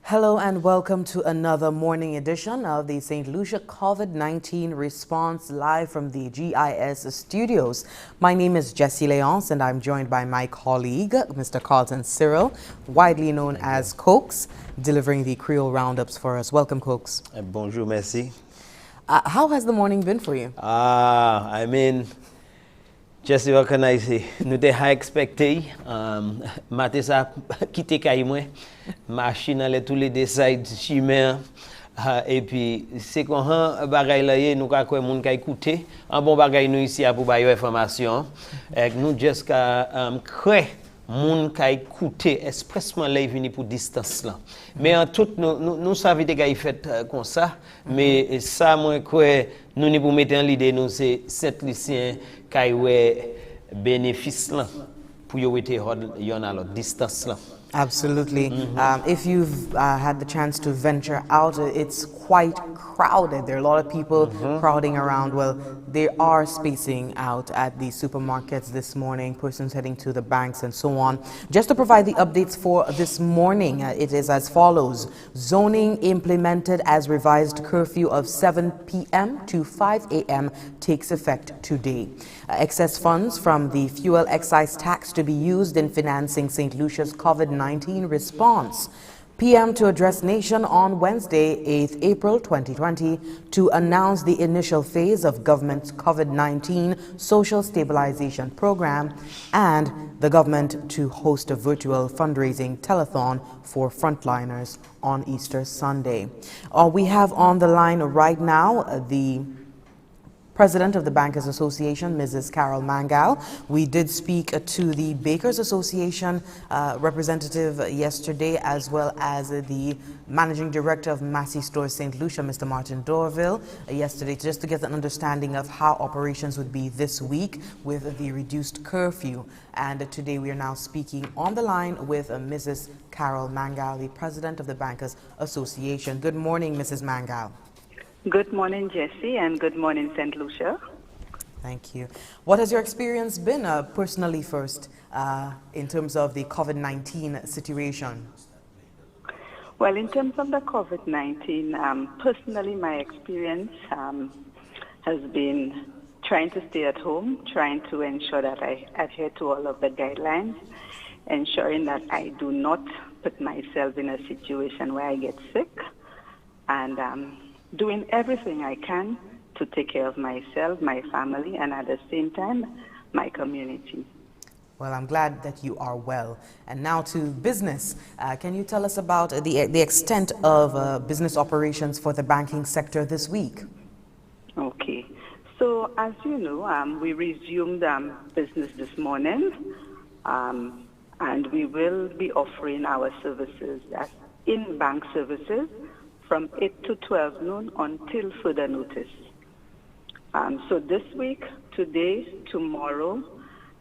Hello and welcome to another morning edition of the St. Lucia COVID-19 response live from the GIS studios. My name is Jessie Leonce and I'm joined by my colleague, Mr. Carlton Cyril, widely known as Cokes, delivering the Creole roundups for us. Welcome, Cokes. Bonjour, merci. How has the morning been for you? Just what can I say? Nous te high expecté. Matin ça quitter kay moi. Machine allait tous les deux sides chimère. Et puis c'est qu'on bagay là nous ka quoi moun ka écouter. Un bon bagay nous ici pour bailler information. Et nous juste ka créer moun ka écouter expressement là vini pour distance là. Mais en tout nous savons des gars fait comme ça. Mais ça moi quoi nous ni pour mettre en l'idée nous c'est cette lycéen kay ouais bénéfice là pour yo été yon à l'autre distance là. Absolutely. If you've had the chance to venture out, it's quite crowded. There are a lot of people crowding around. Well, they are spacing out at the supermarkets this morning, persons heading to the banks and so on. Just to provide the updates for this morning, it is as follows. Zoning implemented as revised curfew of 7 p.m. to 5 a.m. takes effect today. Excess funds from the fuel excise tax to be used in financing St. Lucia's COVID-19 response. PM to address nation on Wednesday, 8th April 2020, to announce the initial phase of government's COVID-19 social stabilization program, and the government to host a virtual fundraising telethon for frontliners on Easter Sunday. We have on the line right now the President of the Bankers Association, Mrs. Carol Mangal. We did speak to the Bakers Association representative yesterday, as well as the Managing Director of Massey Stores St. Lucia, Mr. Martin Dorville, yesterday, just to get an understanding of how operations would be this week with the reduced curfew. And today we are now speaking on the line with Mrs. Carol Mangal, the President of the Bankers Association. Good morning, Mrs. Mangal. Good morning, Jessie, and good morning, St. Lucia. Thank you. What has your experience been personally first in terms of the COVID-19 situation? Well, in terms of the COVID-19, personally, my experience has been trying to stay at home, trying to ensure that I adhere to all of the guidelines, ensuring that I do not put myself in a situation where I get sick, and doing everything I can to take care of myself, my family, and at the same time, my community. Well, I'm glad that you are well. And now to business. Can you tell us about the extent of business operations for the banking sector this week? Okay. So, as you know, we resumed business this morning, and we will be offering our services as in-bank services from 8 to 12 noon until further notice. So this week, today, tomorrow,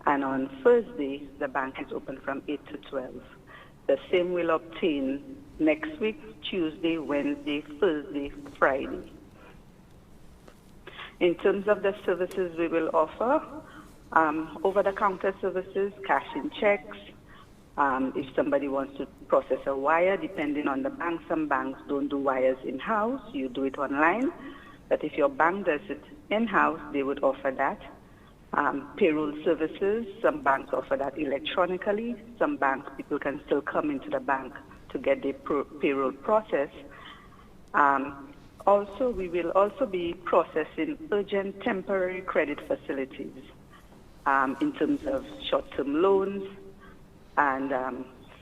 and on Thursday, the bank is open from 8 to 12. The same will obtain next week, Tuesday, Wednesday, Thursday, Friday. In terms of the services we will offer, over-the-counter services, cash in checks. If somebody wants to process a wire, depending on the bank, some banks don't do wires in-house, you do it online. But if your bank does it in-house, they would offer that. Payroll services, some banks offer that electronically. Some banks, people can still come into the bank to get their payroll process. Also, we will also be processing urgent temporary credit facilities in terms of short-term loans, and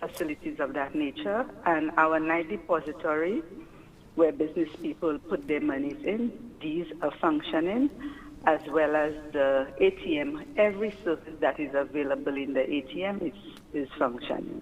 facilities of that nature, and our night depository, where business people put their monies in, these are functioning, as well as the ATM. Every service that is available in the ATM is functioning.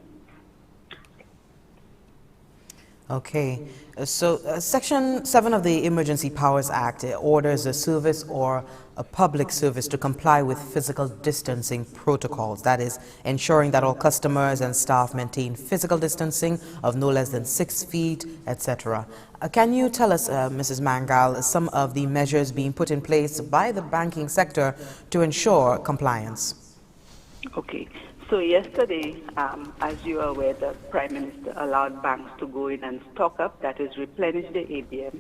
Okay, so Section 7 of the Emergency Powers Act orders a service or a public service to comply with physical distancing protocols. That is, ensuring that all customers and staff maintain physical distancing of no less than 6 feet, etc. Can you tell us, Mrs. Mangal, some of the measures being put in place by the banking sector to ensure compliance? Okay. So yesterday, as you are aware, the Prime Minister allowed banks to go in and stock up, that is replenish the ABM,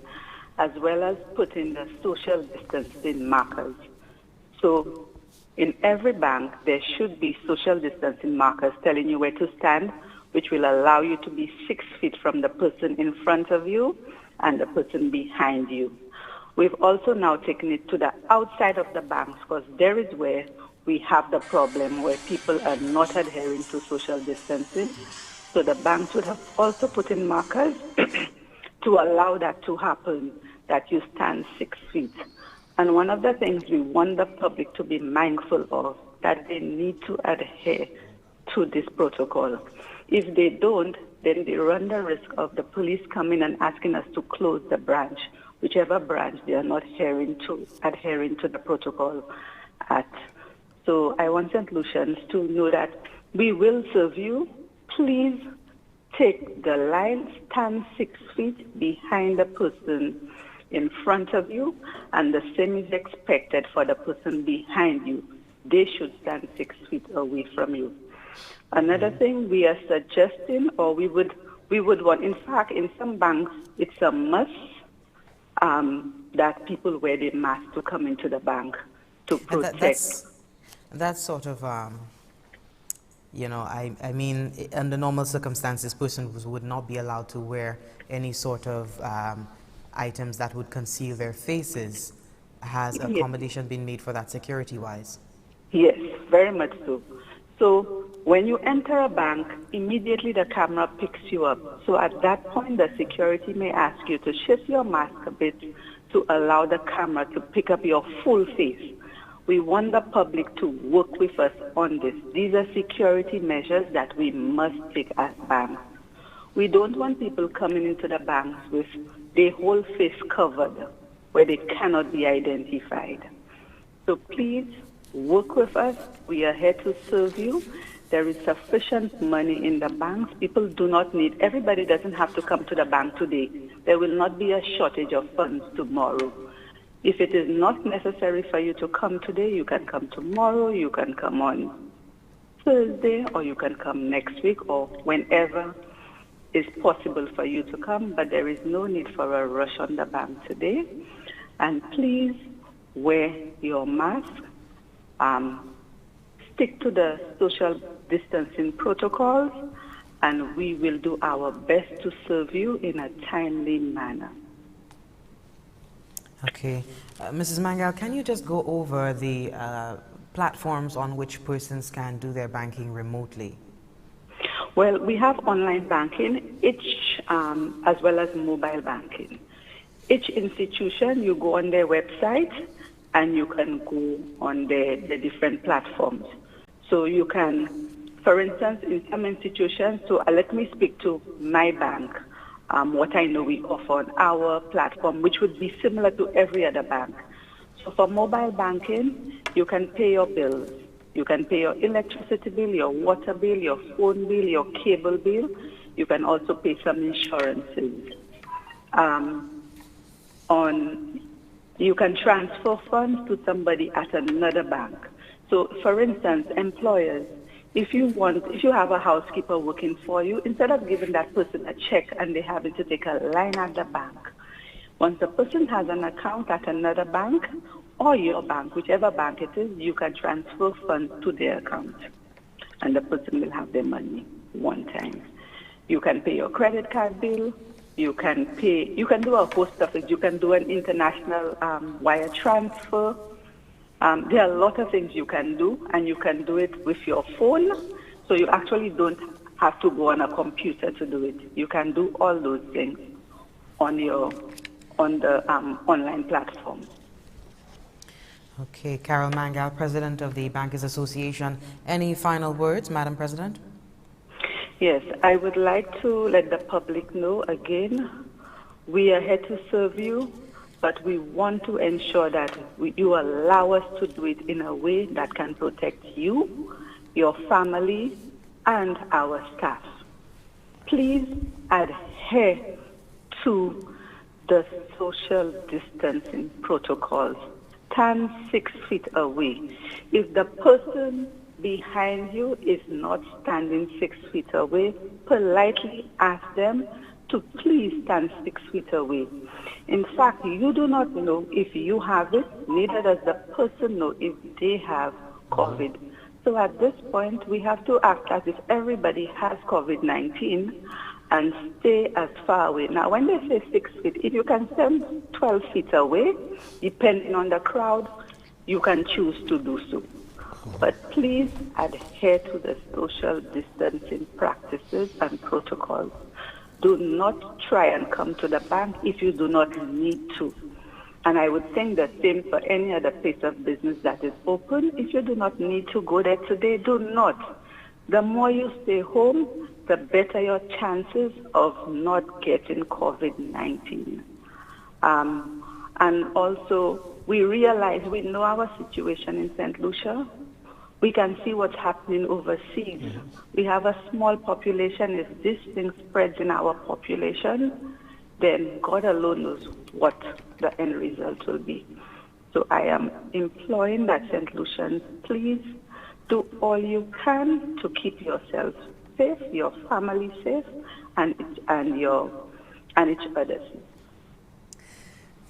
as well as put in the social distancing markers. So in every bank, there should be social distancing markers telling you where to stand, which will allow you to be 6 feet from the person in front of you and the person behind you. We've also now taken it to the outside of the banks, because there is where we have the problem where people are not adhering to social distancing. So the banks would have also put in markers to allow that to happen, that you stand 6 feet. And one of the things we want the public to be mindful of, that they need to adhere to this protocol. If they don't, then they run the risk of the police coming and asking us to close the branch, whichever branch they are not adhering to the protocol at. So I want St. Lucians to know that we will serve you. Please take the line, stand 6 feet behind the person in front of you, and the same is expected for the person behind you. They should stand 6 feet away from you. Another thing we are suggesting, or we would want, in fact, in some banks, it's a must that people wear their mask to come into the bank to protect. That's sort of, you know, I mean, under normal circumstances, persons would not be allowed to wear any sort of items that would conceal their faces. Has accommodation been made for that security-wise? Yes, very much so. So when you enter a bank, immediately the camera picks you up. So at that point, the security may ask you to shift your mask a bit to allow the camera to pick up your full face. We want the public to work with us on this. These are security measures that we must take as banks. We don't want people coming into the banks with their whole face covered, where they cannot be identified. So please work with us. We are here to serve you. There is sufficient money in the banks. People do not need, everybody doesn't have to come to the bank today. There will not be a shortage of funds tomorrow. If it is not necessary for you to come today, you can come tomorrow, you can come on Thursday, or you can come next week, or whenever is possible for you to come, but there is no need for a rush on the bank today. And please wear your mask, stick to the social distancing protocols, and we will do our best to serve you in a timely manner. Okay. Mrs. Mangal, can you just go over the platforms on which persons can do their banking remotely? Well, we have online banking, as well as mobile banking. Each institution, you go on their website and you can go on the different platforms. So you can, for instance, in some institutions, so let me speak to my bank. What I know we offer on our platform, which would be similar to every other bank. So for mobile banking, you can pay your bills. You can pay your electricity bill, your water bill, your phone bill, your cable bill. You can also pay some insurances. You can transfer funds to somebody at another bank. So for instance, employers, if you have a housekeeper working for you, instead of giving that person a check and they having to take a line at the bank, once the person has an account at another bank or your bank, whichever bank it is, you can transfer funds to their account and the person will have their money one time. You can pay your credit card bill. You can do a host of it. You can do an international wire transfer. There are a lot of things you can do, and you can do it with your phone, so you actually don't have to go on a computer to do it. You can do all those things on the online platform. Okay, Carol Mangal, President of the Bankers Association. Any final words, Madam President? Yes, I would like to let the public know again, we are here to serve you, but we want to ensure that you allow us to do it in a way that can protect you, your family, and our staff. Please adhere to the social distancing protocols. Stand 6 feet away. If the person behind you is not standing 6 feet away, politely ask them to please stand 6 feet away. In fact, you do not know if you have it, neither does the person know if they have COVID. So at this point, we have to act as if everybody has COVID-19 and stay as far away. Now, when they say 6 feet, if you can stand 12 feet away, depending on the crowd, you can choose to do so. But please adhere to the social distancing practices and protocols. Do not try and come to the bank if you do not need to. And I would think the same for any other place of business that is open. If you do not need to go there today, do not. The more you stay home, the better your chances of not getting COVID-19. And also, we realize, we know our situation in St. Lucia. We can see what's happening overseas. We have a small population. If this thing spreads in our population, then God alone knows what the end result will be. So I am imploring that St. Lucians, please do all you can to keep yourself safe, your family safe, and each other safe.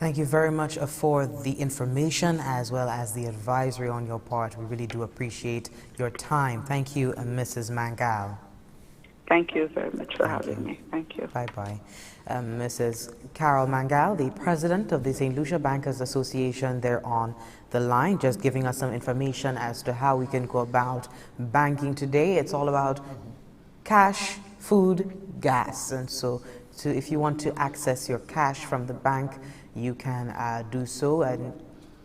Thank you very much for the information as well as the advisory on your part. We really do appreciate your time. Thank you, Mrs. Mangal. Thank you very much for having me. Thank you. Bye-bye. Mrs. Carol Mangal, the president of the St. Lucia Bankers Association, they're on the line, just giving us some information as to how we can go about banking today. It's all about cash, food, gas. And so if you want to access your cash from the bank, you can do so. And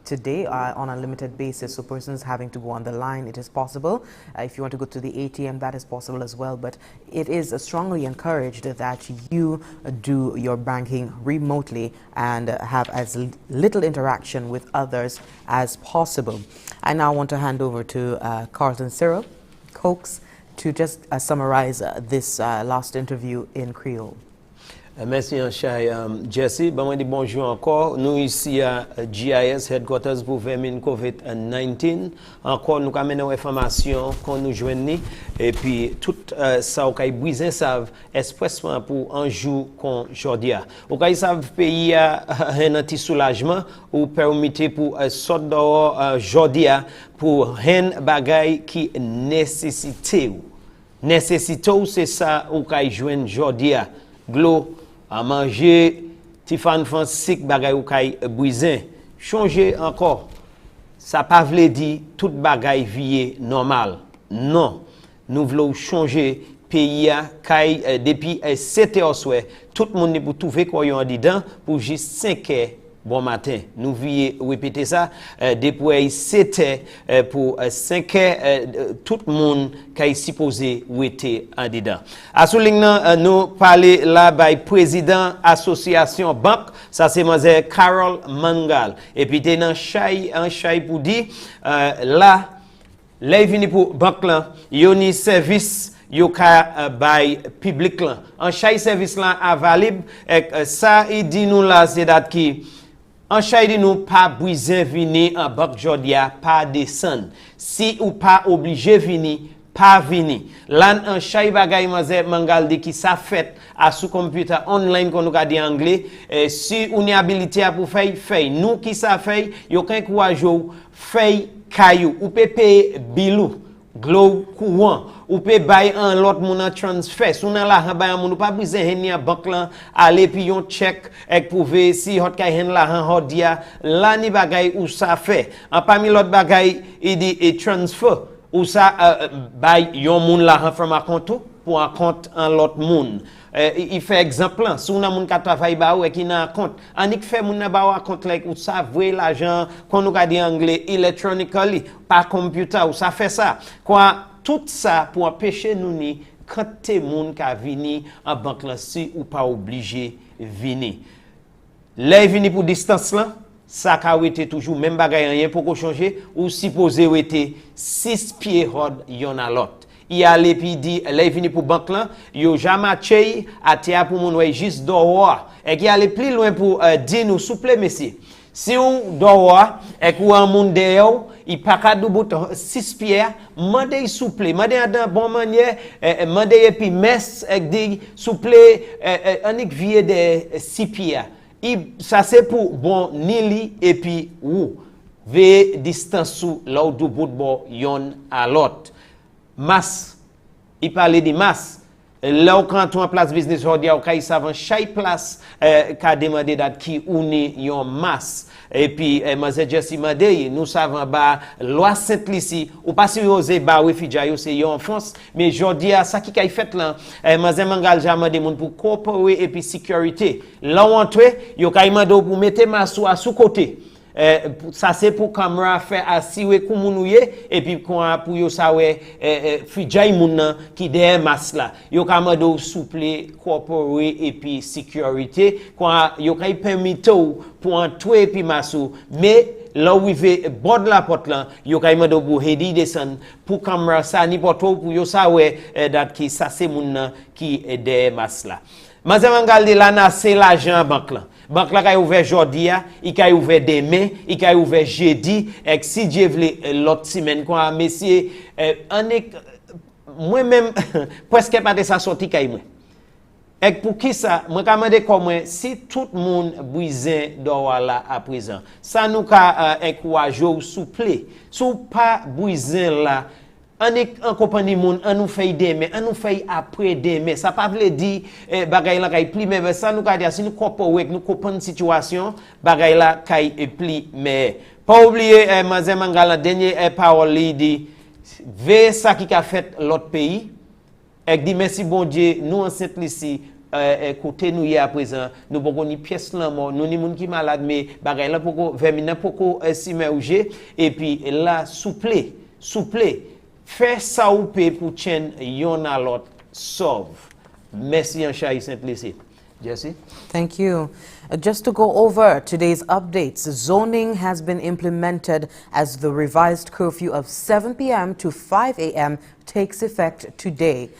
today on a limited basis, so persons having to go on the line, it is possible. If you want to go to the ATM, that is possible as well, but it is strongly encouraged that you do your banking remotely and have as little interaction with others as possible. I now want to hand over to Carlton Cyril Coates to just summarize this last interview in Creole. Merci, Anchai. Jesse, bonjour encore. Nous ici à GIS Headquarters pour vermine COVID-19. Encore, nous avons information qu'on nous joigne et puis tout ça, on a brisé savent expressément pour un jour qu'on aujourd'hui. On a savent pays a un petit soulagement ou permettre pour sortir dehors aujourd'hui pour un bagay qui nécessité. Nécessité c'est ça on a joindre aujourd'hui. Glo à manger tifan fansik bagay ou kay brisé changer encore ça pas veut dire tout bagay vie normal non nous voulons changer pays a kay depuis 7h soir tout le monde pour trouver quoi en dedans pour juste 5h bon matin nous vie répéter ça depuis 7h pour 5h tout le monde qui supposé être en dedans à souligner nous parler là by président association banque ça c'est mademoiselle Carol Mangal et puis t'es dans chai pour dire là vini pour banque là yoni service yo ka by public là en chai service là available ça il dit nous là c'est date qui en chaïdi nous pas besoin venir en banque jodia pas descendre si ou pas obligé venir pas venir là en chaï bagay mangal de qui ça fait à sous computer online qu'on nous garder anglais si on est habilité à pour faire nous qui ça fait yo kan courage fait caillou ou peut payer bilou glow courant ou peut bailler un l'autre mon transfert sou nan la han bailler mon pas besoin hen banque là aller puis yon check et prouver si hot kay hen la han hot dia là ni bagay ou ça fait en parmi l'autre bagay il dit et transfer ou ça bail yon moun la han from a compte pour un compte en l'autre moun il fait exemple si on a moun ka travail ba ou qui nan compte anik fait moun na ba compte like ou ça vrai l'argent qu'on nous garder anglais electronically par computer ou ça fait ça quoi tout ça pour empêcher nous ni quand te moun ka vini en banque là si ou pas obligé venir les vini pour distance là ça ka été toujours même bagay rien pour changer ou supposé été 6 pieds hod yon a l'autre il a les puis dit les vini pour banque là yo jamais matché à tia pour mon juste dehors et qui aller plus loin pour dire nous souple messieurs si on dehors et ou un monde dehors il pas qu'à deux boutons 6 pierres, mandé souple, mandé dans bonne manière, mandé et puis messe avec des souple on est vieux de 6 pierres. Ça c'est pour bon nili et puis ou ve distance sous là où du bout de yon à l'autre. Masse, il parlait de masse. Là où quand on a place business aujourd'hui, il savent chaque place qu'a demandé date qui unit yon masse. Et puis moi j'ai juste demandé nous savons ba loi sainte ici ou pas si oser ba réfugiés c'est yon en France mais aujourd'hui ça qui a fait là moi j'ai Mangal j'ai demandé moun pour coopérer et puis sécurité. Là où entrer, yo ka demandé pour mettre masse sous côté. Ça c'est pour caméra faire assurer koumounouye et puis pour yo sawe fidjay moun qui derrière masse là yo kamado souple coopérer et puis sécurité quand yo kay permettre pour entrer et puis massou mais là où il fait bord de la porte là yo kay mado pour aider descendre pour caméra ça n'importe où pour yo sawe date qui ça c'est moun qui derrière masse là Mangal de là c'est l'argent banque là. Banque là qui ouvert aujourd'hui, il a ouvert demain, il a ouvert jeudi et si Dieu veut l'autre semaine quoi messieurs moi même presque pas de ça sorti kay moi. Et pour qui ça moi demander comment si tout le monde brisé dehors là à présent. Ça nous ka encourager ou souple. Sou pas brisé là en compagnie moun on nous fait demain on nous fait après demain ça pas veut dire bagay la kay pli mais ça nous ka dire si nous coopérer nous comprendre situation bagay la kay pli mais pas oublier Mangal dernier parole li dit ve ça qui a fait l'autre pays et dit merci bon Dieu nous enceinte ici côté nous hier à présent nous pas ni pièce là mort nous ni moun qui malade mais bagay la poko vermina poko s'immerger et puis là souple fais ça ou paye pour chen yon a lot sauve. Merci en chay simplicité. Jesse? Thank you. Just to go over today's updates, zoning has been implemented as the revised curfew of 7 p.m. to 5 a.m. takes effect today.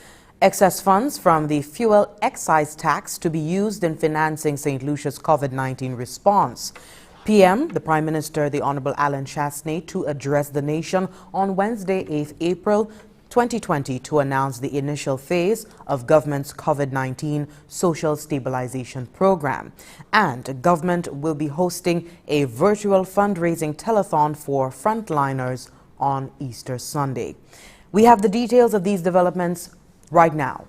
Excess funds from the fuel excise tax to be used in financing St. Lucia's COVID-19 response. PM, the Prime Minister, the Honorable Alan Chasney, to address the nation on Wednesday, 8th April 2020 to announce the initial phase of government's COVID-19 social stabilization program. And government will be hosting a virtual fundraising telethon for frontliners on Easter Sunday. We have the details of these developments right now.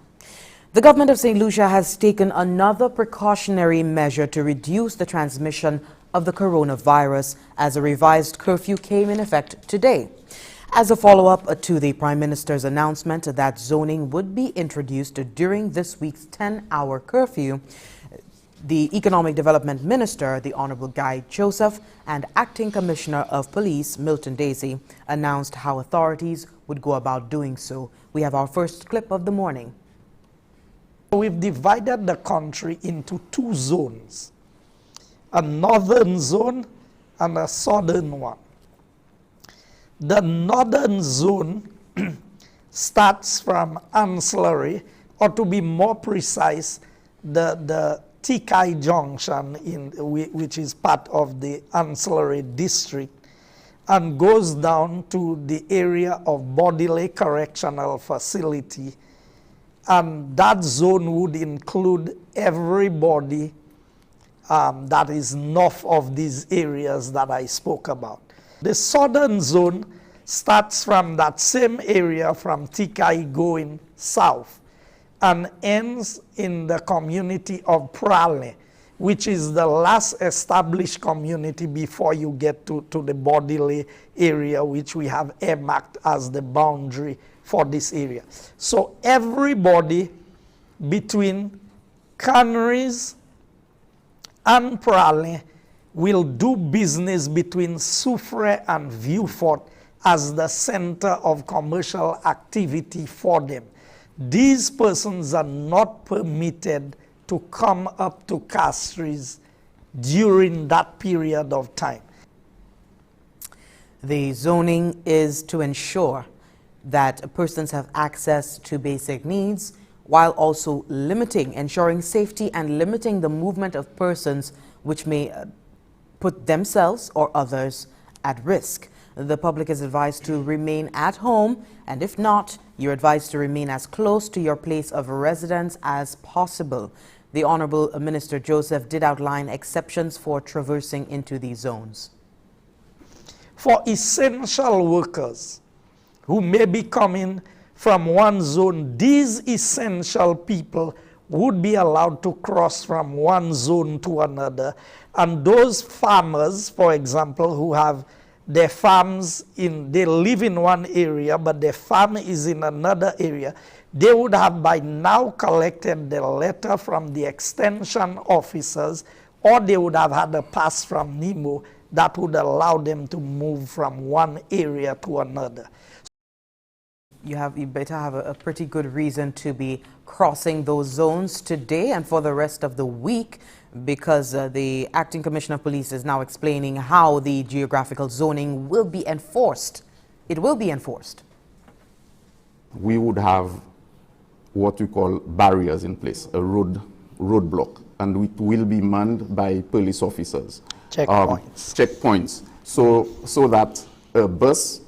The government of St. Lucia has taken another precautionary measure to reduce the transmission of the coronavirus as a revised curfew came in effect today. As a follow-up to the Prime Minister's announcement that zoning would be introduced during this week's 10-hour curfew, the Economic Development Minister, the Honorable Guy Joseph, and Acting Commissioner of Police, Milton Daisy, announced how authorities would go about doing so. We have our first clip of the morning. We've divided the country into two zones. A northern zone and a southern one. The northern zone starts from ancillary, or to be more precise, the Tikai Junction, which is part of the ancillary district, and goes down to the area of Bodily Correctional Facility. And that zone would include everybody that is north of these areas that I spoke about. The southern zone starts from that same area from Tikai going south and ends in the community of Prale, which is the last established community before you get to the Bodily area, which we have earmarked as the boundary for this area. So everybody between Canaries and Prale will do business between Soufrière and Vieux-Fort as the center of commercial activity for them. These persons are not permitted to come up to Castries during that period of time. The zoning is to ensure that persons have access to basic needs while also ensuring safety and limiting the movement of persons which may put themselves or others at risk. the public is advised to remain at home, and if not, you're advised to remain as close to your place of residence as possible. The Honorable Minister Joseph did outline exceptions for traversing into these zones. For essential workers who may be coming from one zone, these essential people would be allowed to cross from one zone to another. And those farmers, for example, who have their farms they live in one area, but their farm is in another area, they would have by now collected the letter from the extension officers, or they would have had a pass from NEMO that would allow them to move from one area to another. You better have a pretty good reason to be crossing those zones today and for the rest of the week, because the Acting Commissioner of Police is now explaining how the geographical zoning will be enforced. It will be enforced. We would have what we call barriers in place, a roadblock, and it will be manned by police officers. Checkpoints. So that a bus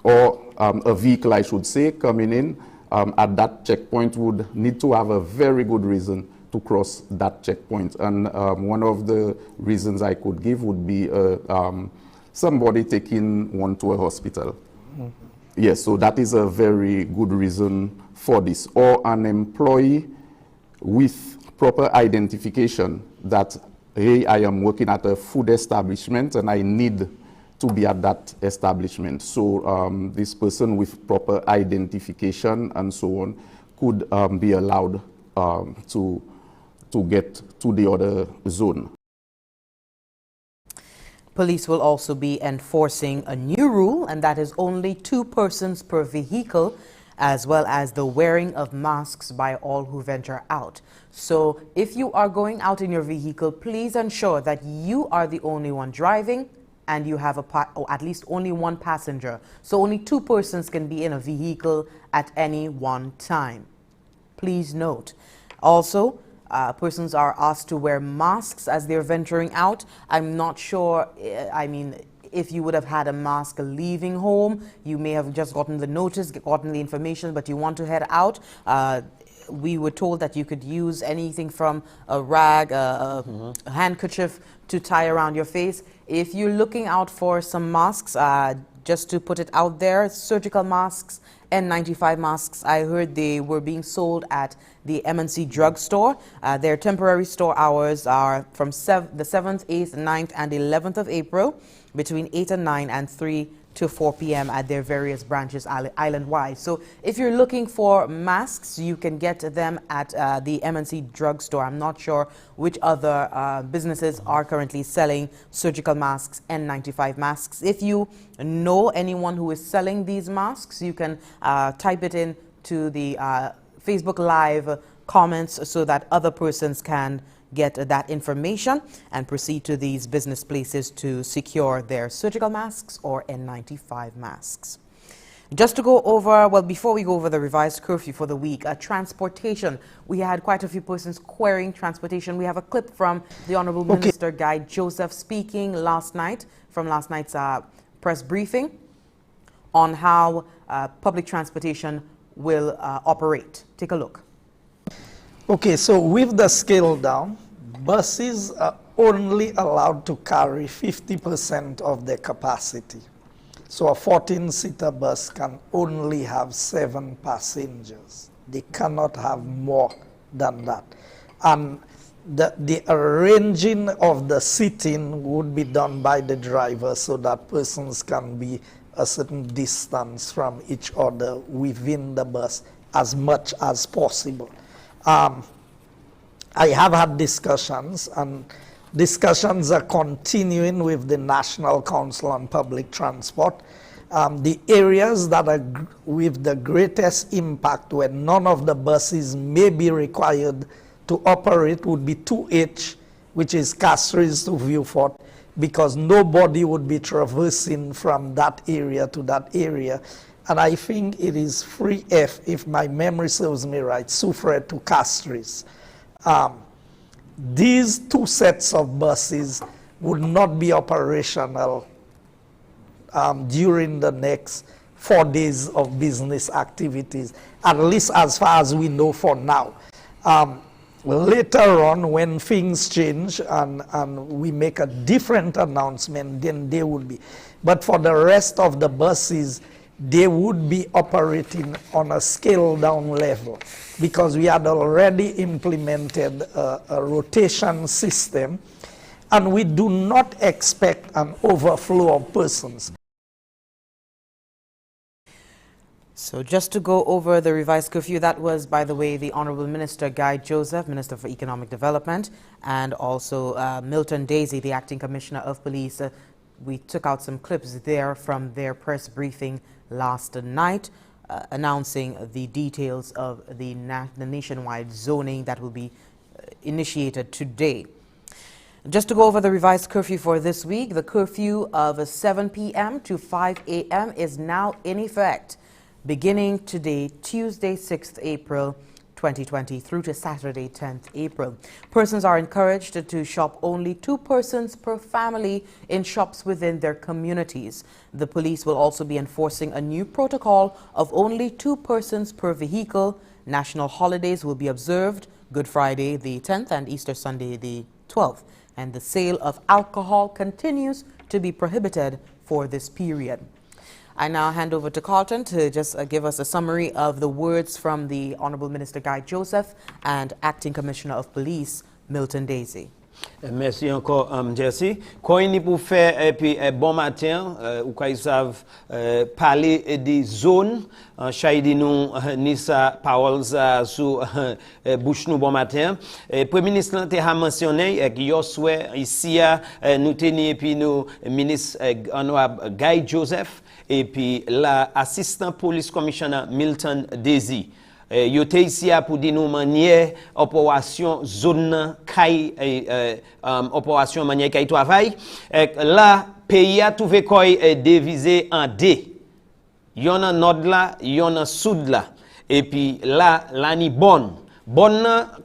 or a vehicle, I should say, coming in at that checkpoint would need to have a very good reason to cross that checkpoint. And one of the reasons I could give would be somebody taking one to a hospital. Mm-hmm. Yes, so that is a very good reason for this. Or an employee with proper identification that, hey, I am working at a food establishment and I need to be at that establishment. So this person with proper identification and so on could be allowed to get to the other zone. Police will also be enforcing a new rule, and that is only 2 persons per vehicle, as well as the wearing of masks by all who venture out. So if you are going out in your vehicle, please ensure that you are the only one driving and you have at least only one passenger. So only 2 persons can be in a vehicle at any one time. Please note. Also, persons are asked to wear masks as they're venturing out. I'm not sure, if you would have had a mask leaving home, you may have just gotten the notice, gotten the information, but you want to head out. We were told that you could use anything from a rag, a handkerchief to tie around your face. If you're looking out for some masks, just to put it out there, surgical masks, N95 masks, I heard they were being sold at the M&C drugstore. Their temporary store hours are from the 7th, 8th, 9th, and 11th of April, between 8 and 9 and 3 to 4 p.m. at their various branches island-wide. So if you're looking for masks, you can get them at the M&C drugstore. I'm not sure which other businesses are currently selling surgical masks, N95 masks. If you know anyone who is selling these masks, you can type it in to the Facebook Live comments so that other persons can get that information and proceed to these business places to secure their surgical masks or N95 masks. Just to go over, well, before we go over the revised curfew for the week, transportation. We had quite a few persons querying transportation. We have a clip from the Honorable Minister Guy Joseph speaking last night, from last night's press briefing, on how public transportation will operate. Take a look. Okay, so with the scale down, buses are only allowed to carry 50% of their capacity. So a 14-seater bus can only have 7 passengers. They cannot have more than that. And the arranging of the seating would be done by the driver so that persons can be a certain distance from each other within the bus as much as possible. I have had discussions, and discussions are continuing with the National Council on Public Transport. The areas that are with the greatest impact, where none of the buses may be required to operate, would be 2H, which is Castries to Vieux-Fort, because nobody would be traversing from that area to that area. And I think it is 3F, if my memory serves me right, Soufrière to Castries. These 2 sets of buses would not be operational during the next 4 days of business activities, at least as far as we know for now. Later on, when things change and we make a different announcement, then they would be. But for the rest of the buses, they would be operating on a scaled down level because we had already implemented a rotation system, and we do not expect an overflow of persons. So just to go over the revised curfew, that was, by the way, the Honorable Minister Guy Joseph, Minister for Economic Development, and also Milton Daisy, the Acting Commissioner of Police. We took out some clips there from their press briefing last night, announcing the details of the nationwide zoning that will be initiated today. Just to go over the revised curfew for this week, the curfew of 7 p.m. to 5 a.m. is now in effect, beginning today, Tuesday, 6th April 2020, through to Saturday, 10th April. Persons are encouraged to shop only 2 persons per family in shops within their communities. The police will also be enforcing a new protocol of only 2 persons per vehicle. National holidays will be observed, Good Friday the 10th and Easter Sunday the 12th. And the sale of alcohol continues to be prohibited for this period. I now hand over to Carlton to just give us a summary of the words from the Honorable Minister Guy Joseph and Acting Commissioner of Police, Milton Daisy. Merci encore, Jesse. Quand il pour faire et puis bon matin, ou quand ils savent parler des zones, chaïdi nous ni sa paroles sous bouche nous bon matin. Premier ministre a mentionné que yo souhait ici nous tenir et puis nous ministre honorable Guy Joseph et puis l'assistant police commissioner Milton Daisy. Yo te ici pour dire nous manière opération zone kay opération manière kay travail là pays a trouvé quoi divisé en deux. Yon en nord là, yon en sud là, et puis là ni bonne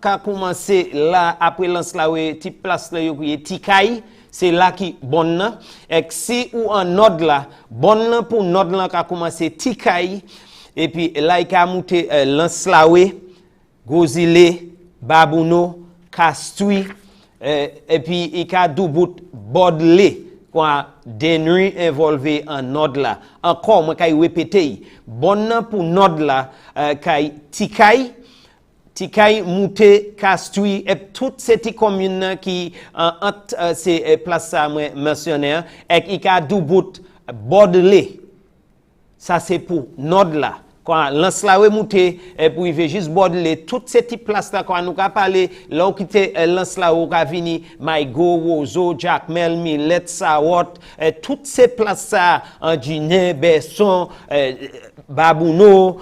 ka commencé là après lance là type place là yo tikay, c'est là qui bonne et si ou en nord là bonne pour nord là ka commencé tikay. Et puis là il a monté Lanslawe, Gozile, Babouno, Castui et puis il a doubout Bodle quoi denri involvé en nord là. Encore moi kay répéter bonne pour nord là kay Tikay monté Castui et toutes ces communes qui entre ces places ça moi mentionné et il a doubout Bodle. Ça c'est pour nord là. Quand Lanslawe monté pour y juste border toutes ces petites places là quand nous ka parler là où quitter Lanslawe ka vini Maigo, Wozo, Jackmel, Millet, Sawot, toutes ces places ça en Guinée, Besson, Babouno,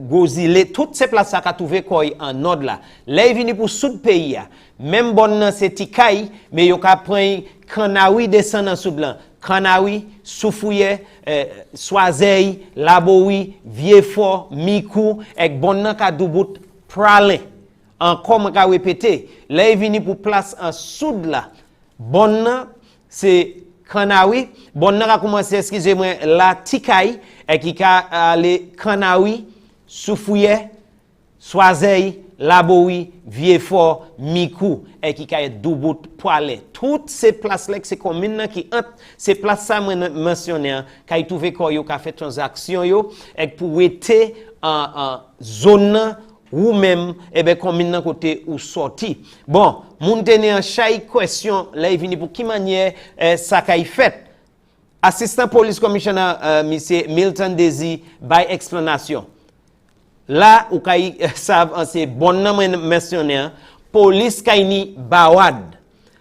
Gozile, toutes ces places ça ka trouvé quoi en nord là. Là il vini pour sud pays même bonne c'est Tikay mais yo ka prend Kanawi descend en sud là. Kanawi, Soufouye, Soazeil, Laboui, Vieux-Fort, Mikou, et bonne ka doubout pralin. Encore m'a répété, là il vini pour place en sud là. Bonne c'est Kanawi, bonne ka commencé excusez-moi la Tikay et qui ka aller Kanawi, Soufouye, Soazeil, Laboui, Vieux-Fort, Mikou et qui a doubout poilé. Toutes ces places-là, c'est communes qui entre ces places-là mentionnées, qui ont trouvé quoi, qui a fait transaction, et pour être en zone ou même, et bien, commune côté ou sorti. Bon, moun tene en chaque question, là, il vient pour qui manière ça qu'a fait. Assistant police commissioner, monsieur Milton Daisy, by explanation. Là où kay savent c'est bon nom mentionné police kayni bawad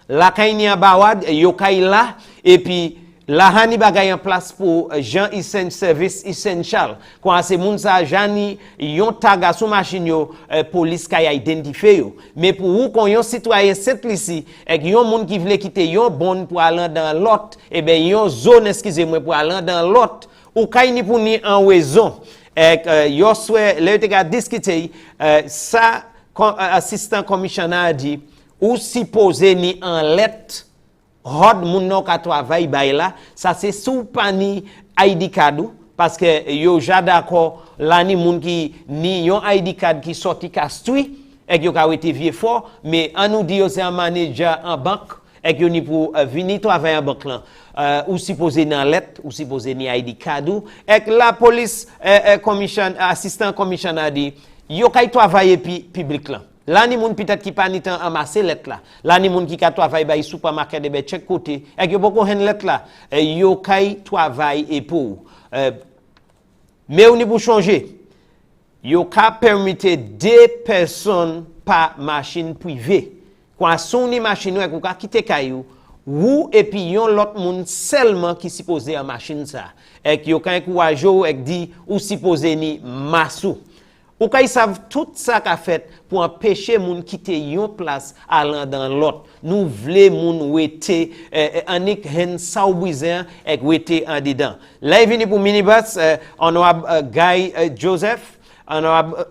la kayni bawad yo kay là et puis la hani bagay en place pour gens essentiel service essential quand c'est moun sa jani yon taga sous machine yo police kay identifier yo mais pour ou kon yon citoyen simple ici et yon moun qui veut quitter yon bon pour aller dans l'autre et ben yon zone excusez-moi pour aller dans l'autre ou kayni pour ni en raison et yo souhait le te ga discuter ça assistant commissioner a dit ou supposé ni en lettre rod moun nan ka travail bay la, ça c'est sous pani ID card parce que yo ja d'accord là ni moun qui ni yon ID card qui sorti kastui et yo ka wete vieux fort mais on nous dit c'est un manager en banque et yo ni pour venir travailler en banque là ou supposé dans lettre ou supposé ni ID card et la police assistant commissioner dit yo kay travailler public là. Là ni moun peut-être qui pas ni temps amasser lettre là. Là ni moun qui ka travailler bay supermarché de chaque côté et yo beaucoup hen lettre là yo kay travail et pour mais on est pour changer. Yo ka permettre 2 personnes par machine privée. Quand son ni machine ou ka quitter kayou ou et puis yon l'autre monde seulement qui supposé en machine ça. Et yo ka encourage ou dit ou supposé ni massou. Ou kay savent tout ça qu'a fait pour empêcher moun quitter yon place allant dans l'autre. Nous vle moun wete anik hen saoubizen et wete en dedans. Là il vini pour minibus honorable Guy Joseph honorable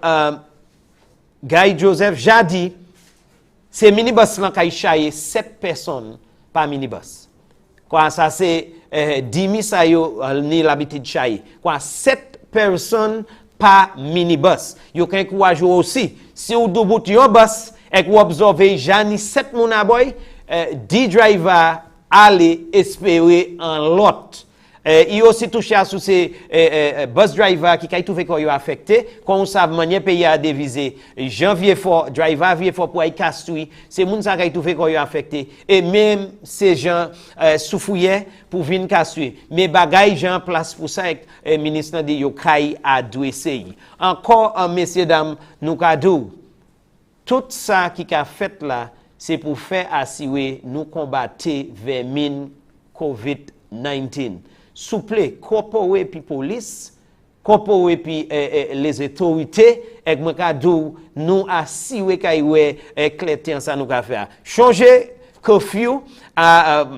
Guy Joseph jadi c'est minibus là kay chaye 7 personnes par minibus. Quoi ça c'est 10 000 ça yo ni l'habitude chaye. Quoi 7 personnes par minibus. Yo kan encourage aussi si ou do bout yon bus et ou observe jani 7 moun aboy 10 driver aller espérer en lot. Il aussi touché à sous ces bus driver qui kay trouvé ko yo affecté kon savent manière pays a deviser janvier fort driver vieux fort pour ay kastui c'est moun ça kay trouvé ko yo affecté et même ces gens soufouye pour vinn kastui mais bagay gens place pour ça ministre dit yo kay adresser encore messieurs dames nous cadeau tout ça qui a fait là c'est pour faire assurer nous combattre vermine COVID-19 souple corporate puis police corporate puis les autorités et moi cadeau nous assurer kay éclater ça nous ka faire changer curfew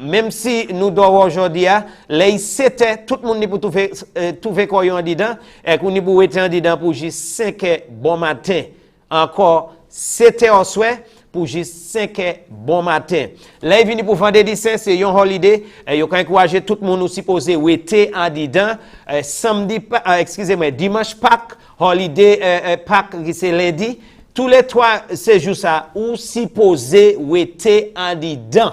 même si nous dormons aujourd'hui les c'était tout le monde pour trouver koyon dedans et qu'on pour être en dedans pour juste 5 heures bon matin encore 7 heures au soir pour juste 5 heures bon matin. Là il vient pour vendredi saint c'est un holiday et yo kan encourager tout le monde aussi poser wete en dedans samedi excusez-moi dimanche Pâques holiday Pâques c'est lundi tous les 3 ces jours ça ou supposé wete en dedans.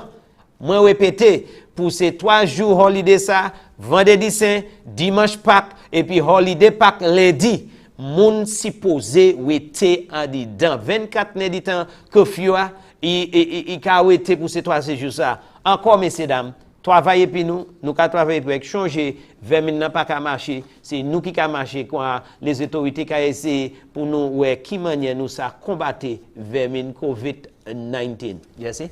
Moi répéter pour ces 3 jours holiday ça vendredi saint dimanche Pâques et puis holiday Pâques lundi moun supposé wete en dedans 24 né dit temps curfew il ka wete pour ces 3 jours ça encore messieurs dames travailler puis nous ka travailler pour changer vermine n'a pas ka marcher c'est nous qui ka marcher quoi les autorités ka essayer pour nous ouais qui manière nous ça combattre vermine COVID-19 you see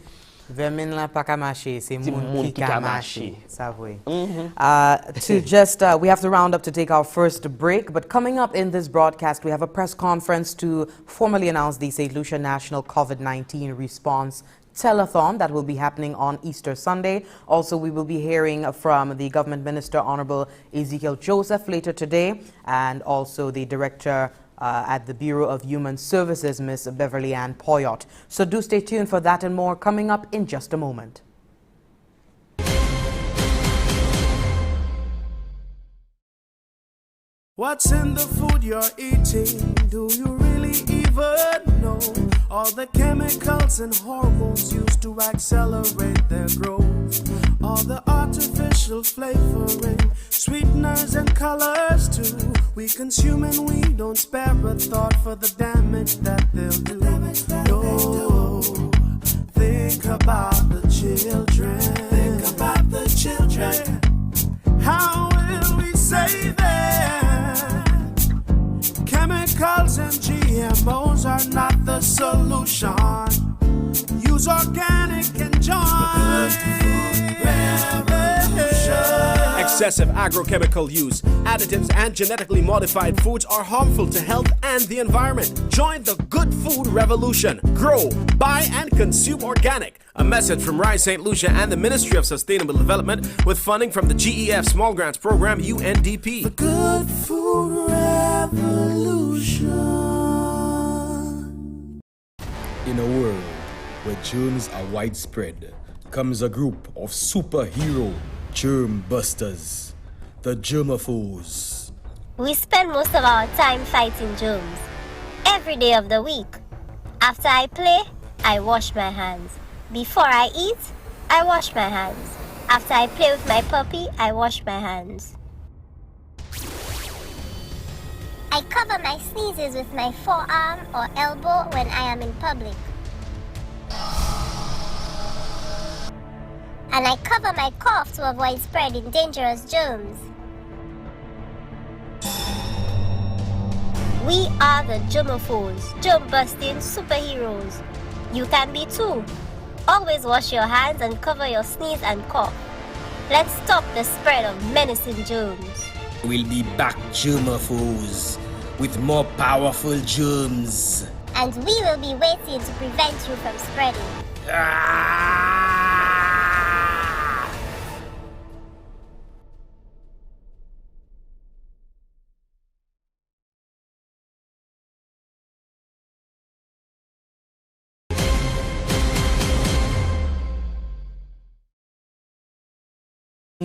vermine la pa ka marcher c'est moun ki ka marcher ça vrai to just we have to round up to take our first break but coming up in this broadcast we have a press conference to formally announce the St. Lucia National COVID-19 response telethon that will be happening on Easter Sunday. Also, we will be hearing from the Government Minister, Honorable Ezekiel Joseph, later today, and also the Director at the Bureau of Human Services, Ms. Beverly and Poyotte. So do stay tuned for that and more coming up in just a moment. What's in the food you're eating? Do you really even know? All the chemicals and hormones used to accelerate their growth. All the artificial flavoring, sweeteners and colors too. We consume and we don't spare a thought for the damage that they'll do. No, think about the children. Think about the children. How will we save them? Chemicals and GMOs are not the solution. Use organic and join revolution. Excessive agrochemical use, additives, and genetically modified foods are harmful to health and the environment. Join the good food revolution. Grow, buy, and consume organic. A message from Rise St. Lucia and the Ministry of Sustainable Development with funding from the GEF Small Grants Program, UNDP. The good food revolution. In a world where germs are widespread, comes a group of superhero germ busters, the germaphores. We spend most of our time fighting germs, every day of the week. After I play, I wash my hands. Before I eat, I wash my hands. After I play with my puppy, I wash my hands. I cover my sneezes with my forearm or elbow when I am in public. And I cover my cough to avoid spreading dangerous germs. We are the germaphores, germ-busting superheroes. You can be too. Always wash your hands and cover your sneeze and cough. Let's stop the spread of menacing germs. We'll be back, germaphores, with more powerful germs. And we will be waiting to prevent you from spreading.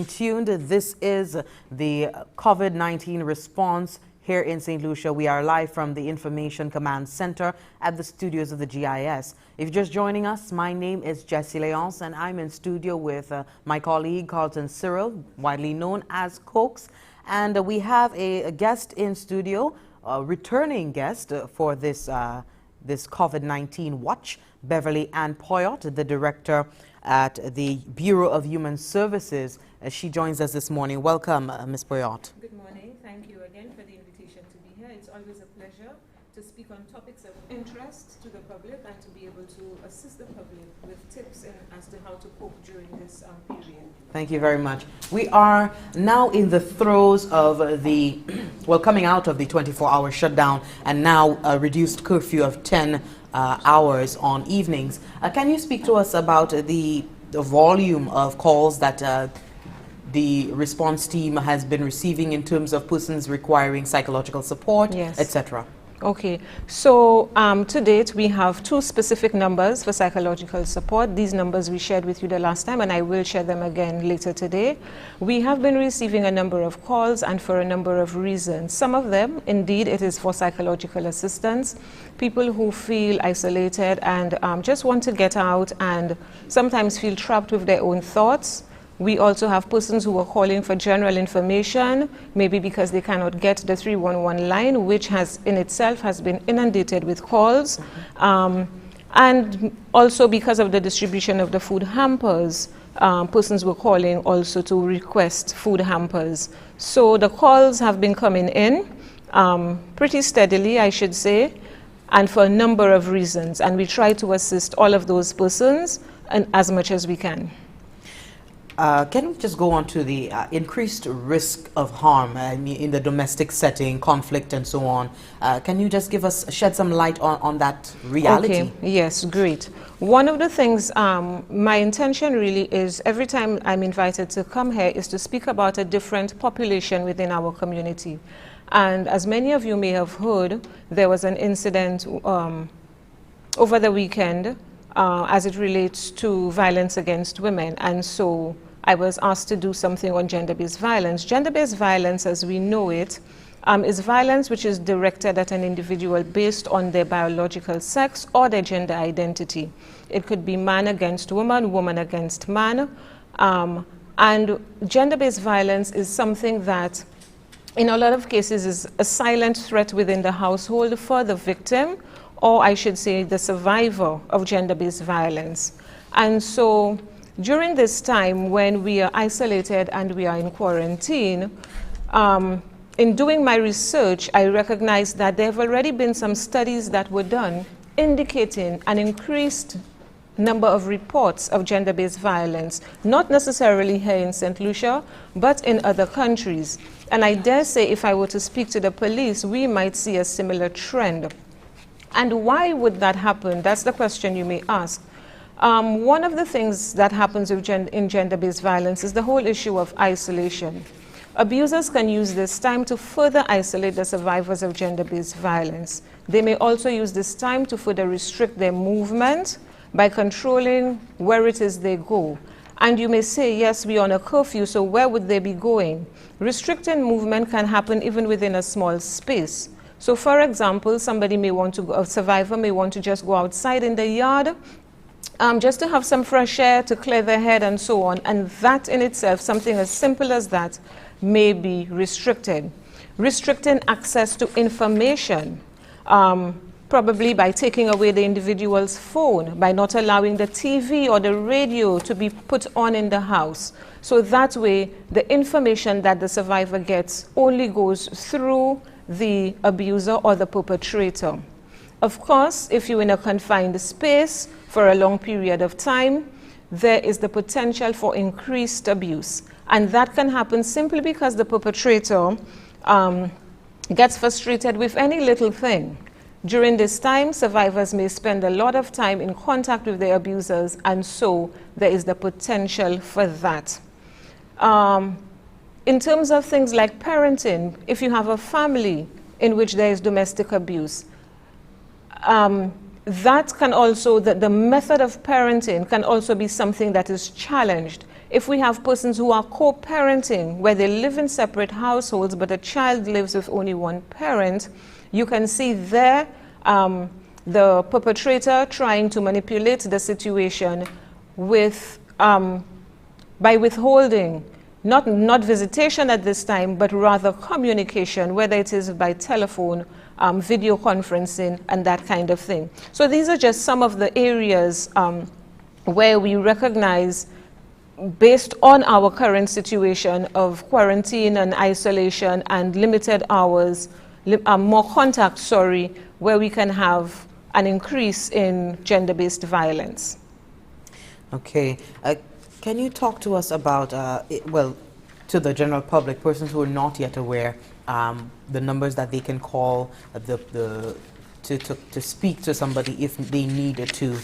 Tuned. This is the COVID-19 response here in St. Lucia. We are live from the Information Command Center at the studios of the GIS. If you're just joining us, my name is Jessie Leonce and I'm in studio with my colleague Carlton Cyril, widely known as Cokes. And we have a guest in studio, a returning guest for this COVID-19 watch, Beverly and Poyotte, the director at the Bureau of Human Services. She joins us this morning. Welcome, Ms. Poyotte. Good morning. Thank you again for the invitation to be here. It's always a pleasure to speak on topics of interest to the public and to be able to assist the public with tips as to how to cope during this period. Thank you very much. We are now in the throes of the, well, coming out of the 24-hour shutdown and now a reduced curfew of 10 hours on evenings. Can you speak to us about the volume of calls that the response team has been receiving in terms of persons requiring psychological support, yes, etc.? Okay, so to date we have 2 specific numbers for psychological support. These numbers we shared with you the last time and I will share them again later today. We have been receiving a number of calls and for a number of reasons. Some of them, indeed, it is for psychological assistance. People who feel isolated and just want to get out and sometimes feel trapped with their own thoughts. We also have persons who are calling for general information, maybe because they cannot get the 311 line, which has in itself has been inundated with calls. And also because of the distribution of the food hampers, persons were calling also to request food hampers. So the calls have been coming in pretty steadily, I should say, and for a number of reasons. And we try to assist all of those persons and as much as we can. Can we just go on to the increased risk of harm in the domestic setting, conflict and so on? Can you just shed some light on that reality? Okay, yes, great. One of the things, my intention really is every time I'm invited to come here is to speak about a different population within our community. And as many of you may have heard, there was an incident over the weekend as it relates to violence against women. And so I was asked to do something on gender-based violence. Gender-based violence, as we know it, is violence which is directed at an individual based on their biological sex or their gender identity. It could be man against woman, woman against man. And gender-based violence is something that, in a lot of cases, is a silent threat within the household for the victim, or I should say the survivor of gender-based violence. And so during this time when we are isolated and we are in quarantine, in doing my research, I recognized that there have already been some studies that were done indicating an increased number of reports of gender-based violence, not necessarily here in St. Lucia, but in other countries. And I dare say if I were to speak to the police, we might see a similar trend. And why would that happen? That's the question you may ask. One of the things that happens in gender-based violence is the whole issue of isolation. Abusers can use this time to further isolate the survivors of gender-based violence. They may also use this time to further restrict their movement by controlling where it is they go. And you may say, yes, we're on a curfew, so where would they be going? Restricting movement can happen even within a small space. So for example, somebody may want to, a survivor may want to just go outside in the yard, just to have some fresh air, to clear their head and so on. And that in itself, something as simple as that, may be restricted. Restricting access to information, probably by taking away the individual's phone, by not allowing the TV or the radio to be put on in the house. So that way, the information that the survivor gets only goes through the abuser or the perpetrator. Of course, if you're in a confined space for a long period of time, there is the potential for increased abuse. And that can happen simply because the perpetrator gets frustrated with any little thing. During this time, survivors may spend a lot of time in contact with their abusers, and so there is the potential for that. In terms of things like parenting, if you have a family in which there is domestic abuse, that can also, the method of parenting can also be something that is challenged. If we have persons who are co-parenting, where they live in separate households, but a child lives with only one parent, you can see there the perpetrator trying to manipulate the situation with, by withholding, not visitation at this time, but rather communication, whether it is by telephone, video conferencing, and that kind of thing. So these are just some of the areas where we recognize, based on our current situation of quarantine and isolation and limited hours, more contact, where we can have an increase in gender-based violence. Okay. Can you talk to us about, well, to the general public, persons who are not yet aware, the numbers that they can call, to speak to somebody if they needed to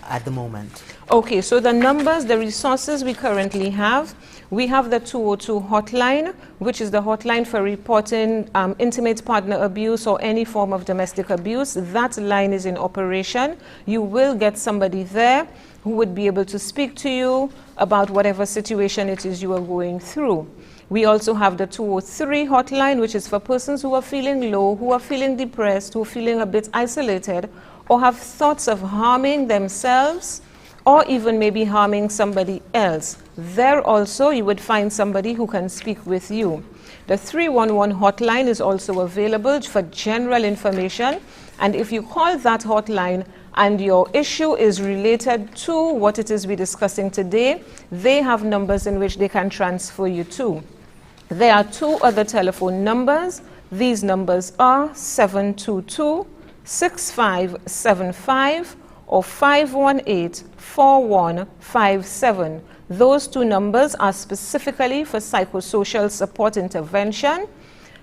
at the moment? Okay, so the numbers, the resources we currently have, we have the 202 hotline, which is the hotline for reporting intimate partner abuse or any form of domestic abuse. That line is in operation. You will get somebody there who would be able to speak to you about whatever situation it is you are going through. We also have the 203 hotline, which is for persons who are feeling low, who are feeling depressed, who are feeling a bit isolated, or have thoughts of harming themselves, or even maybe harming somebody else. There also you would find somebody who can speak with you. The 311 hotline is also available for general information, and if you call that hotline and your issue is related to what it is we're discussing today, they have numbers in which they can transfer you to. There are two other telephone numbers. These numbers are 722-6575 or 518-4157. Those two numbers are specifically for psychosocial support intervention.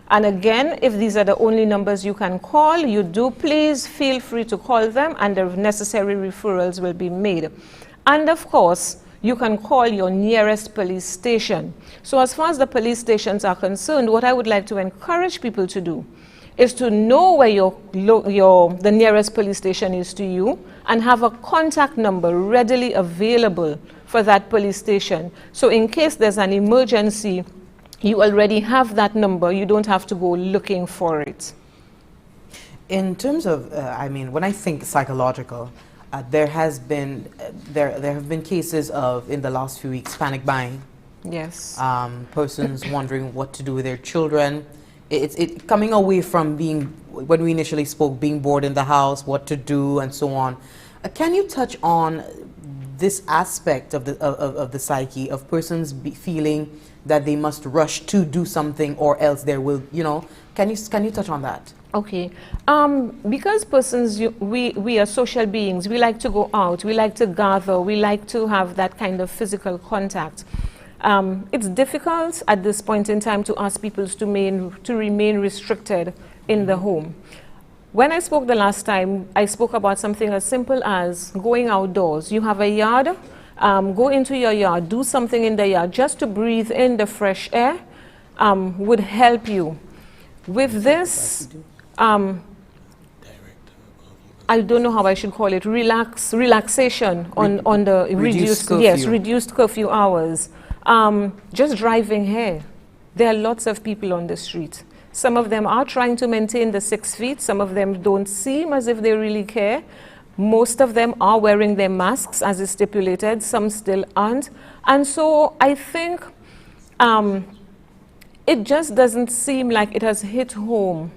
And again, if these are the only numbers you can call, you do please feel free to call them, and the necessary referrals will be made. And of course, you can call your nearest police station. So as far as the police stations are concerned, what I would like to encourage people to do is to know where the nearest police station is to you, and have a contact number readily available for that police station. So in case there's an emergency, you already have that number. You don't have to go looking for it. In terms of, I mean, when I think psychological, there have been cases of, in the last few weeks, panic buying. Yes. Persons wondering what to do with their children. It's coming away from being, when we initially spoke, being bored in the house, what to do, and so on. Can you touch on this aspect of the psyche of persons feeling that they must rush to do something, or else there will, can you touch on that? Okay, because persons, we are social beings. We like to go out, we like to gather, we like to have that kind of physical contact. It's difficult at this point in time to ask people to remain restricted in the home. When I spoke the last time, I spoke about something as simple as going outdoors. You have a yard, go into your yard, do something in the yard, just to breathe in the fresh air would help you. With this, I don't know how I should call it, relaxation on the reduced curfew hours. Just driving here, there are lots of people on the street. Some of them are trying to maintain the 6 feet. Some of them don't seem as if they really care. Most of them are wearing their masks as is stipulated. Some still aren't. And so I think it just doesn't seem like it has hit home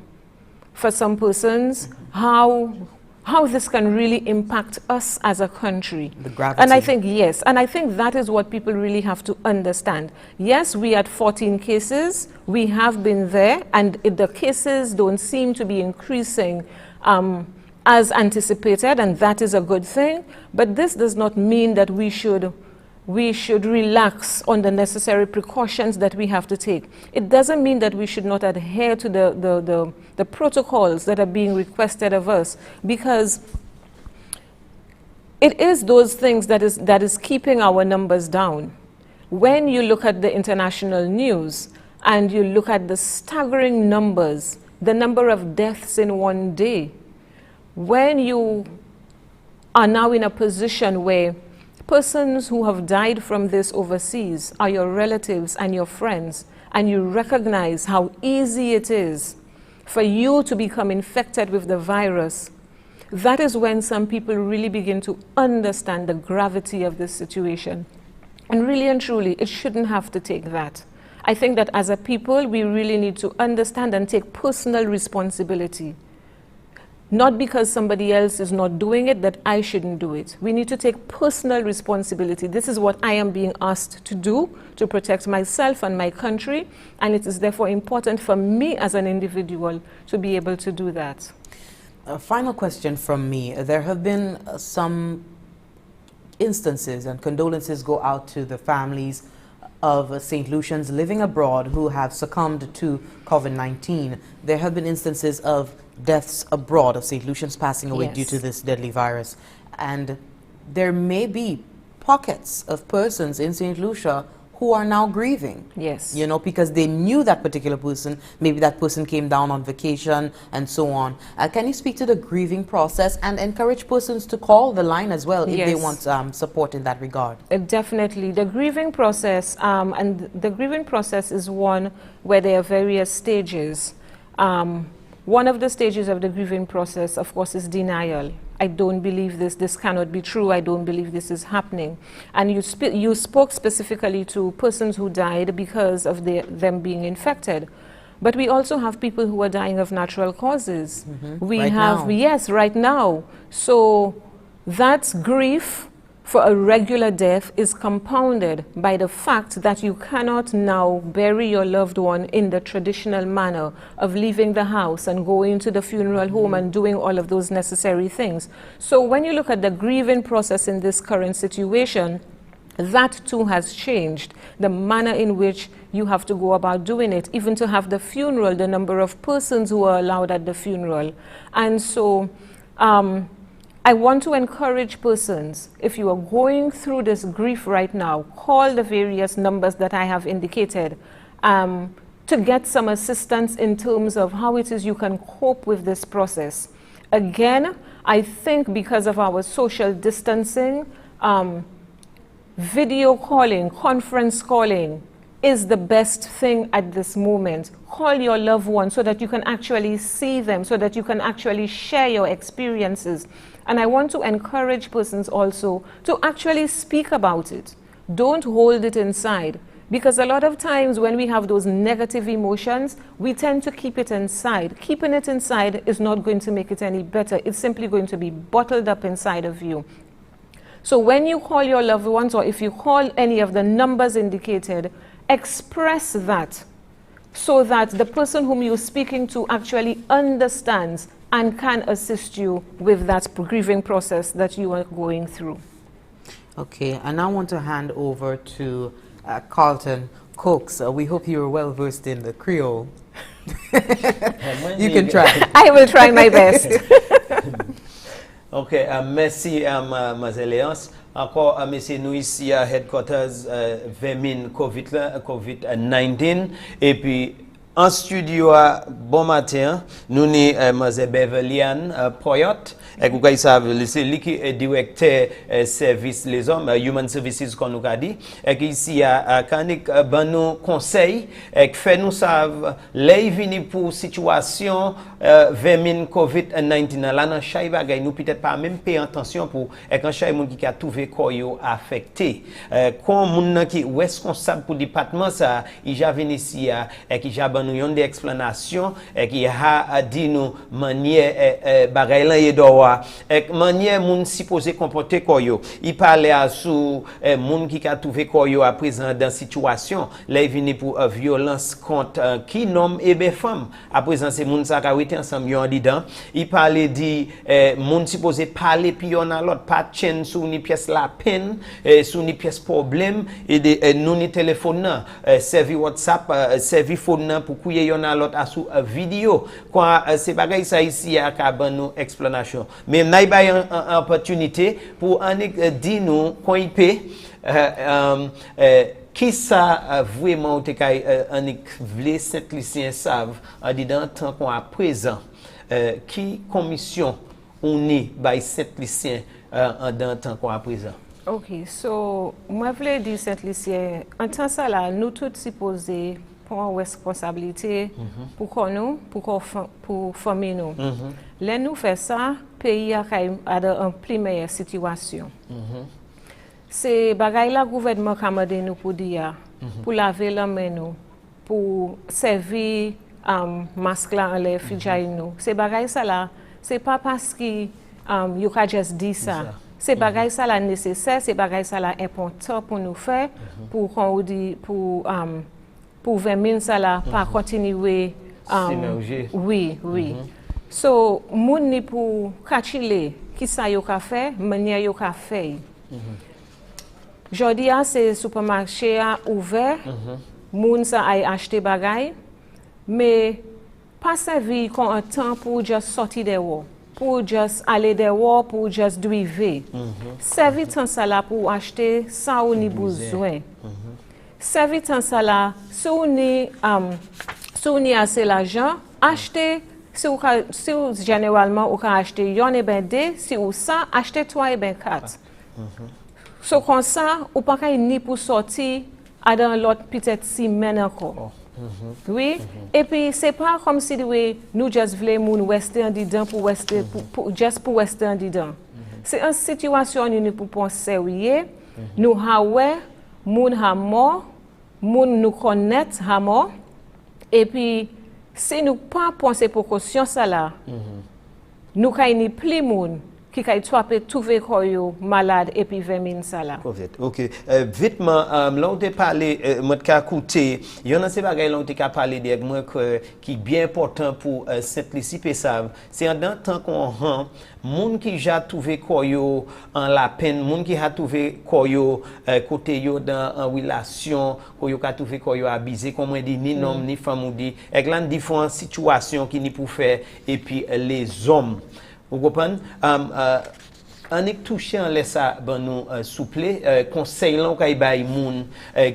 for some persons how this can really impact us as a country. The gravity. And I think, yes, and I think that is what people really have to understand. Yes, we had 14 cases, we have been there, and the cases don't seem to be increasing as anticipated, and that is a good thing, but this does not mean that we should relax on the necessary precautions that we have to take. It doesn't mean that we should not adhere to the protocols that are being requested of us, because it is those things that is keeping our numbers down. When you look at the international news and you look at the staggering numbers, the number of deaths in one day, when you are now in a position where persons who have died from this overseas are your relatives and your friends, and you recognize how easy it is for you to become infected with the virus, that is when some people really begin to understand the gravity of this situation. And really and truly, it shouldn't have to take that. I think that as a people, we really need to understand and take personal responsibility. Not because somebody else is not doing it, that I shouldn't do it. We need to take personal responsibility. This is what I am being asked to do to protect myself and my country, and it is therefore important for me as an individual to be able to do that. A final question from me. There have been some instances, and condolences go out to the families of St. Lucians living abroad who have succumbed to COVID-19. There have been instances of deaths abroad, of St. Lucians passing away due to this deadly virus. And there may be pockets of persons in St. Lucia who are now grieving. Yes. You know, because they knew that particular person, maybe that person came down on vacation and so on. Can you speak to the grieving process and encourage persons to call the line as well if they want support in that regard? Definitely. The grieving process, and the grieving process is one where there are various stages. One of the stages of the grieving process, of course, is denial. I don't believe this cannot be true, I don't believe this is happening. And you spoke specifically to persons who died because of them being infected. But we also have people who are dying of natural causes. We have, yes, right now. So that grief for a regular death is compounded by the fact that you cannot now bury your loved one in the traditional manner of leaving the house and going to the funeral home and doing all of those necessary things. So when you look at the grieving process in this current situation, that too has changed. The manner in which you have to go about doing it, even to have the funeral, the number of persons who are allowed at the funeral. And so I want to encourage persons, if you are going through this grief right now, call the various numbers that I have indicated to get some assistance in terms of how it is you can cope with this process. Again, I think because of our social distancing, video calling, conference calling is the best thing at this moment. Call your loved ones so that you can actually see them, so that you can actually share your experiences. And I want to encourage persons also to actually speak about it. Don't hold it inside. Because a lot of times when we have those negative emotions, we tend to keep it inside. Keeping it inside is not going to make it any better. It's simply going to be bottled up inside of you. So when you call your loved ones, or if you call any of the numbers indicated, express that so that the person whom you're speaking to actually understands and can assist you with that grieving process that you are going through. Okay, and I want to hand over to Carlton Cooks. We hope you're well versed in the Creole. You can try. I will try my best. Ok, merci Ms. Léance. Encore, monsieur, nous ici à Headquarters 20 COVID-19 et puis En studio bon matin, nous sommes Beverly Poyotte. Et vous savez, c'est lui qui est directeur service les hommes, Human Services qu'on nous a dit. Et ici, Kanik nous conseil et fait nous savent les venir pour situation 20 COVID-19 là dans chaque bagay nous peut-être pas même payer attention pour et quand chaque monde qui a trouvé koyo affecté comme monde qui responsable pour département ça il a venu ici et qui a nous une explanation et qui a dit nous manière bagay là et doit et manière monde supposé comporter koyo il parlait à sous monde qui a trouvé koyo à présent dans situation là il venu pour violence contre qui nomme et ben femme à présent c'est monde ça ensemble yon dedans il parlait dit monde supposé parler puis on a l'autre pas chaîne sous ni pièce la peine sous ni pièce problème et nous ni téléphone servi WhatsApp servi phone pour couiller yon a l'autre à sous vidéo quoi c'est bagay ça ici à ka nous explanation mais n'a pas une opportunité pour en dire nous quand il peut qui ça vraiment te kay vle cette lycéen savent en dedans tant qu'on à présent qui commission on est by cette lycéen en dedans tant qu'on à présent. OK, so moi voulais dire cette lycéen en temps ça là nous tous supposés prendre responsabilité pour nous pour famille nous. Là nous fait ça pays a en plus meilleure situation. C'est bagay la gouvernement commande nous pour dire pour laver la main nous pour servir masque là en les filles nous c'est bagay ça là c'est pas parce que you can just dit ça c'est bagay ça là nécessaire c'est bagay ça là important pour nous faire pour qu'on dit pour 20 000 ça là pas continuer oui so moun ni pour kachile qui ça yo ka fait manière yo ka fait Jodi c'est supermarché ouvert, moun sa ay acheter bagay, mais pas servi comme un temps pour juste sortir dehors, pour juste aller dehors, pour juste driver. Servi temps ça là pour acheter ça ou ni besoin. Servi temps ça là, si on ni assez l'argent, acheter si ou généralement ou ka acheter yon et ben deux, si ou ça acheter 3 et ben 4. So comme ça, ou pas ni pour sortir à dans l'autre peut-être semaine encore. Oui. Et puis c'est pas comme si nous just voulons moun rester en dedans pour rester juste pour rester en dedans. C'est une situation nous pour penser sérieux. Nous hawe moun ha mort, moun nous connaît ha mort. Et puis si nous pas penser précaution ça là, nous kay ni plus moun qui kay trouver koyo malade et puis 20 000 ça là. OK. Vitement là on t'a parlé moi ka coûter, il y en a ces bagages là on t'a parlé de moi qui bien important pour simplicité ça. C'est en temps qu'on rend moun qui ja trouvé koyo en la peine, moun qui a trouvé koyo côté yo dans en relation, koyo ka trouvé koyo abusé comme on dit ni nom ni femme ou dit, et là différentes situations qui ni pour faire et puis les hommes. Vous comprenez? On est touché en laissant nous souple conseil là kay bay moun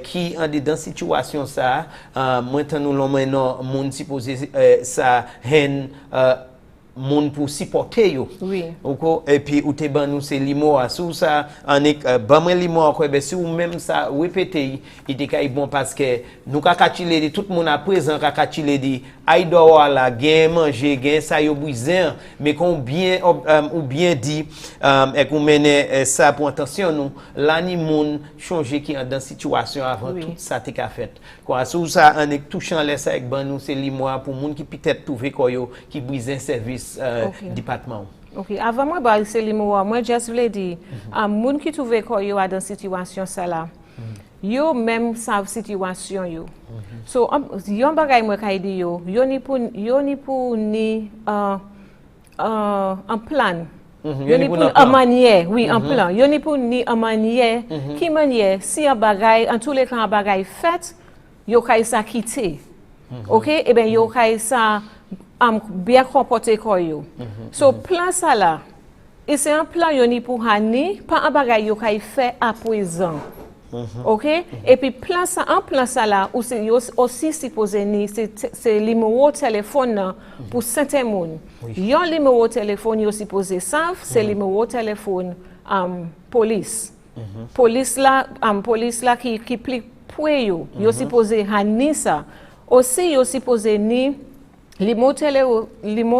qui en dans situation ça maintenant nous l'on moun supposé ça haine moun pour supporter yo. Oui. Et puis ou te ban nous c'est limo sous ça en est ban moi limo quoi ben si ou même ça répéter il était kay bon parce que nous ka katile dit tout monde à présent ka katile dit ay do la gain manger gain ça yo brisé mais qu'on bien ou bien dit et qu'on mène ça pour attention nous là ni monde changer qui dans situation avant tout ça t'est ka fait quoi sous ça en est touchant laisse avec ban nous c'est limo pour monde qui peut-être trouver koyo qui brisé service département. OK, avant moi ba c'est limo moi just voulais dire moun qui trouver koyo dans situation ça là. Yo même sa situation yo. So yon bagay moi kay di yo ni pour ni en plan. Yo ni pour en manière, oui, en plan. Yo ni pour ni en manière, qui manière si un bagay en tous les cas un bagay fait, yo kay sa quitter. OK, et ben yo kay sa bien comporté koyo. So plan ça là. Et c'est un plan yo ni pour hani, pas un bagay yo kay fait à présent. OK? Et puis plan ça en plan ça là aussi supposé ni c'est numéro téléphone pour certains monde. Yon numéro téléphone yo supposé savent c'est numéro téléphone police. Police là qui pli pour yo supposé hani ça. Aussi yo supposé ni numéro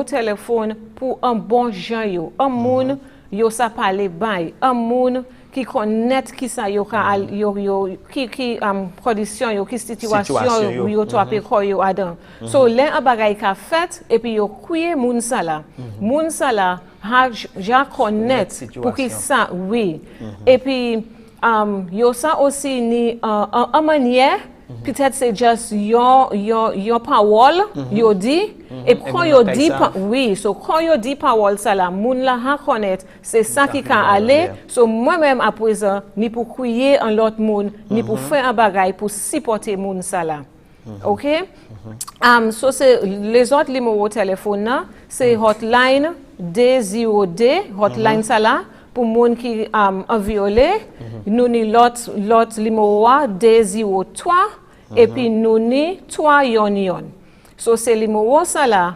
téléphone pour un bon gens yo. Un monde yo ça parler bail. Un monde qui connaît qui ça yo qui condition yo qui situation yo to apé ko yo adan. So l'un a bagay ka fait et puis yo crier moun ça là ja connaît pour qui ça oui. Et puis yo ça aussi ni en manière peut-être c'est juste your parole yo dit et quand yo dit oui so quand yo dit parole ça la moun la ha connaître c'est ça qui can aller so moi même à présent ni pour crier en l'autre monde ni pour faire un bagay pour supporter moun ça là. OK so c'est les autres numéros téléphone là c'est hotline D0D hotline ça là pour moun qui a violé nous ni l'autre numéro D03 et puis nous ni 3 yon. So c'est numéro ça là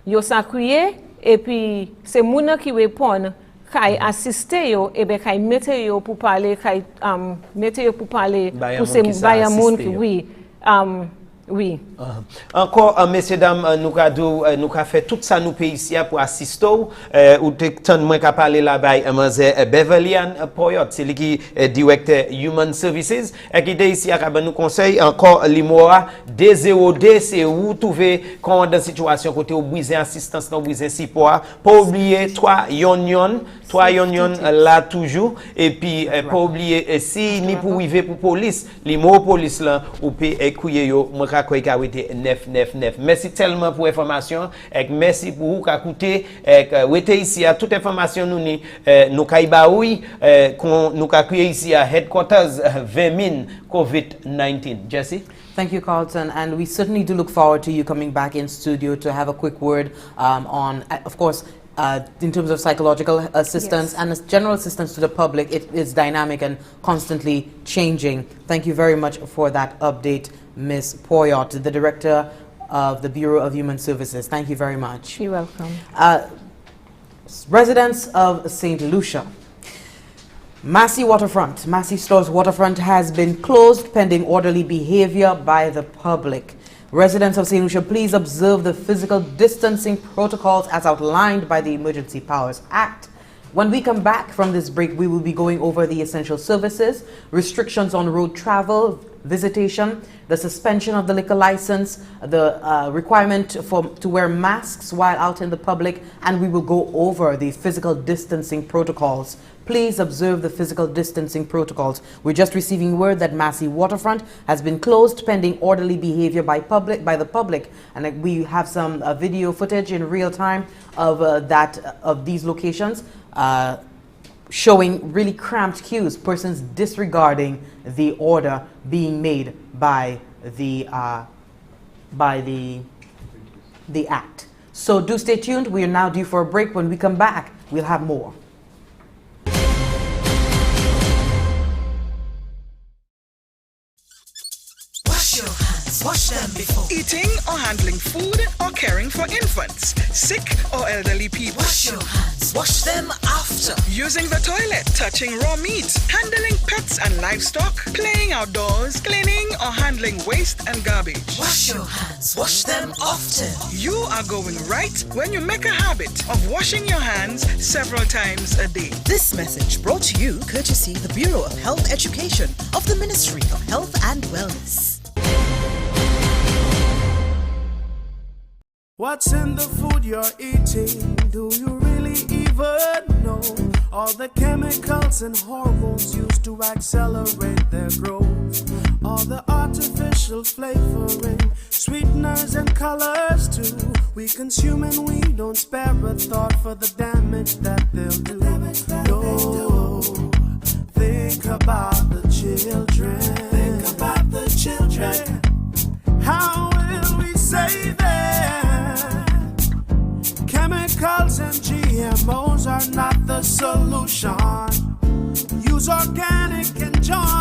yo s'accueille et puis c'est moun qui répond kay assister yo et ben kay mette yo pour parler kay mette yo pour parler pour ces bayan moun qui oui oui. Encore, messieurs, dames, nous avons fait tout ça nous pays ici pour assister ou tant moins qu'à parler là-bas, Beverly Poyotte, c'est lui qui est directeur Human Services, et qui est ici à nous conseille encore l'IMOA D0D, c'est où trouver quand dans situation côté au besoin assistance, dans besoin support, pas oublier 3 yon là toujours, et puis pas oublier si ni pour arriver pour police, l'IMOA police là, ou peut écouiller yo, moi qu'à 999. Merci tellement pour l'information et merci pour vous qui écoutez et ici à toute information nous kaibaoui nous accueillons ici à headquarters 20 COVID-19. Jesse. Thank you, Carlton, and we certainly do look forward to you coming back in studio to have a quick word on, of course, in terms of psychological assistance and general assistance to the public. It is dynamic and constantly changing. Thank you very much for that update, Ms. Poyotte, the Director of the Bureau of Human Services. Thank you very much. You're welcome. Residents of St. Lucia. Massey Waterfront, Massey Stores Waterfront has been closed pending orderly behavior by the public. Residents of St. Lucia, please observe the physical distancing protocols as outlined by the Emergency Powers Act. When we come back from this break, we will be going over the essential services, restrictions on road travel, visitation, the suspension of the liquor license, the requirement to wear masks while out in the public, and we will go over the physical distancing protocols. Please observe the physical distancing protocols. We're just receiving word that Massey Waterfront has been closed pending orderly behavior by the public, and we have some video footage in real time of these locations showing really cramped queues, persons disregarding the order being made by the act. So do stay tuned. We are now due for a break. When we come back, we'll have more. Wash them before eating or handling food or caring for infants, sick or elderly people. Wash your hands. Wash them after. Using the toilet, touching raw meat, handling pets and livestock, playing outdoors, cleaning or handling waste and garbage. Wash your hands. Wash them often. You are going right when you make a habit of washing your hands several times a day. This message brought to you courtesy the Bureau of Health Education of the Ministry of Health and Wellness. What's in the food you're eating? Do you really even know? All the chemicals and hormones used to accelerate their growth. All the artificial flavoring, sweeteners and colors too. We consume and we don't spare a thought for the damage that they'll do. No, think about the children. Think about the children. How will we save them? Chemicals and GMOs are not the solution. Use organic and join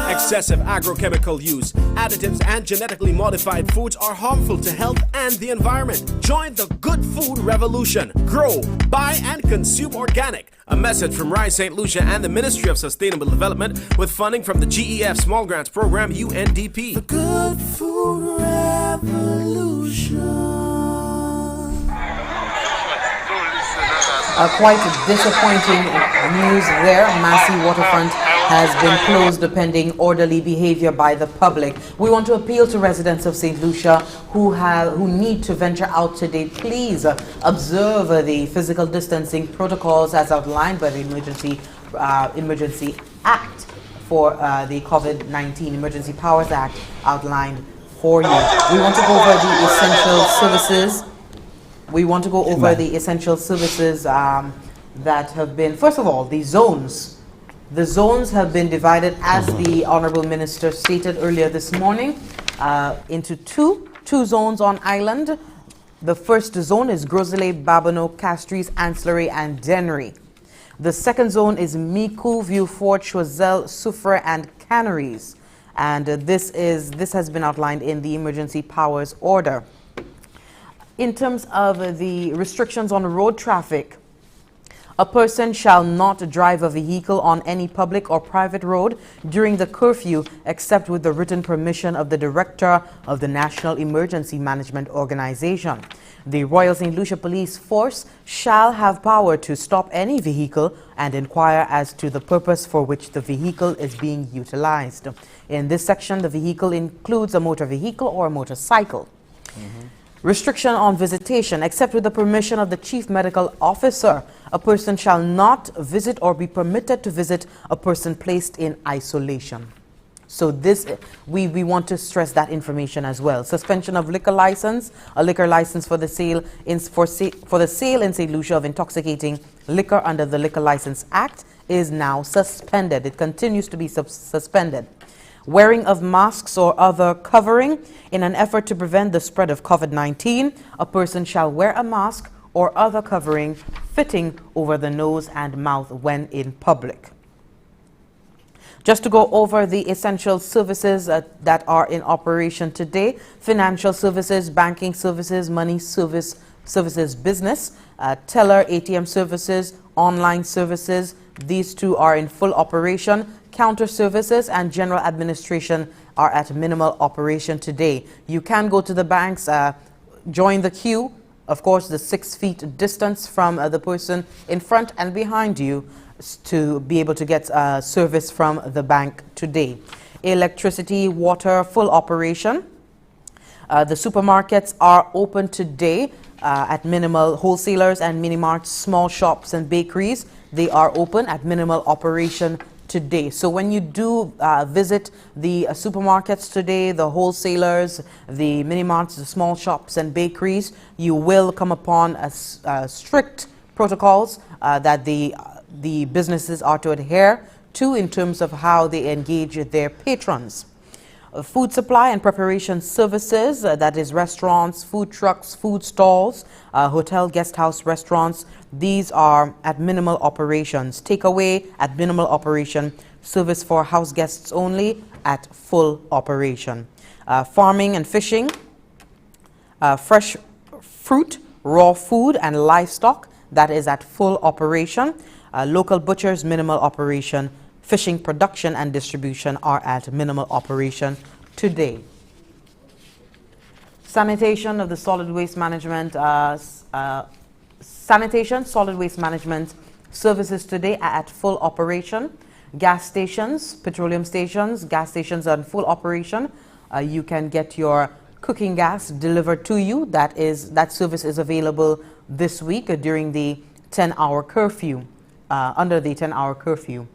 Excessive agrochemical use, additives, and genetically modified foods are harmful to health and the environment. Join the good food revolution. Grow, buy, and consume organic. A message from Rise St. Lucia and the Ministry of Sustainable Development with funding from the GEF Small Grants Program, UNDP. The good food revolution. Quite disappointing news there. Massey Waterfront has been closed pending orderly behavior by the public. We want to appeal to residents of St. Lucia who need to venture out today. Please observe the physical distancing protocols as outlined by the Emergency Act for the COVID-19 Emergency Powers Act outlined for you. We want to go over the essential services. We want to go over the essential services that have been, first of all, the zones. The zones have been divided, as the Honorable Minister stated earlier this morning, into two zones on island. The first zone is Groselet, Babonneau, Castries, Ancillary, and Dennery. The second zone is Micoud, Vieux Fort, Choiseul, Soufrière, and Canaries. And this has been outlined in the Emergency Powers Order. In terms of the restrictions on road traffic, a person shall not drive a vehicle on any public or private road during the curfew except with the written permission of the Director of the National Emergency Management Organization. The Royal St. Lucia Police Force shall have power to stop any vehicle and inquire as to the purpose for which the vehicle is being utilized. In this section, the vehicle includes a motor vehicle or a motorcycle. Restriction on visitation. Except with the permission of the Chief Medical Officer, a person shall not visit or be permitted to visit a person placed in isolation. So this, we want to stress that information as well. Suspension of liquor license. A liquor license for the sale in St. Lucia of intoxicating liquor under the Liquor License Act is now suspended. It continues to be suspended. Wearing of masks or other covering. In an effort to prevent the spread of COVID-19, a person shall wear a mask or other covering fitting over the nose and mouth when in public. Just to go over the essential services that are in operation today: financial services, banking services, money services business, teller, ATM services, online services. These two are in full operation. Counter services and general administration are at minimal operation today. You can go to the banks, join the queue. Of course, the 6 feet distance from the person in front and behind you to be able to get service from the bank today. Electricity, water, full operation. The supermarkets are open today at minimal. Wholesalers and mini-marts, small shops and bakeries, they are open at minimal operation today. So when you do visit the supermarkets today, the wholesalers, the mini-marts, the small shops and bakeries, you will come upon strict protocols that the businesses are to adhere to in terms of how they engage their patrons. Food supply and preparation services, that is restaurants, food trucks, food stalls, hotel, guest house, restaurants, these are at minimal operations. Takeaway at minimal operation. Service for house guests only at full operation. Farming and fishing, fresh fruit, raw food and livestock, that is at full operation. Local butchers, minimal operation. Fishing production and distribution are at minimal operation today. Sanitation of the solid waste management, sanitation, solid waste management services today are at full operation. Gas stations, petroleum stations, gas stations are in full operation. You can get your cooking gas delivered to you. That service is available this week during the 10-hour curfew, under the 10-hour curfew.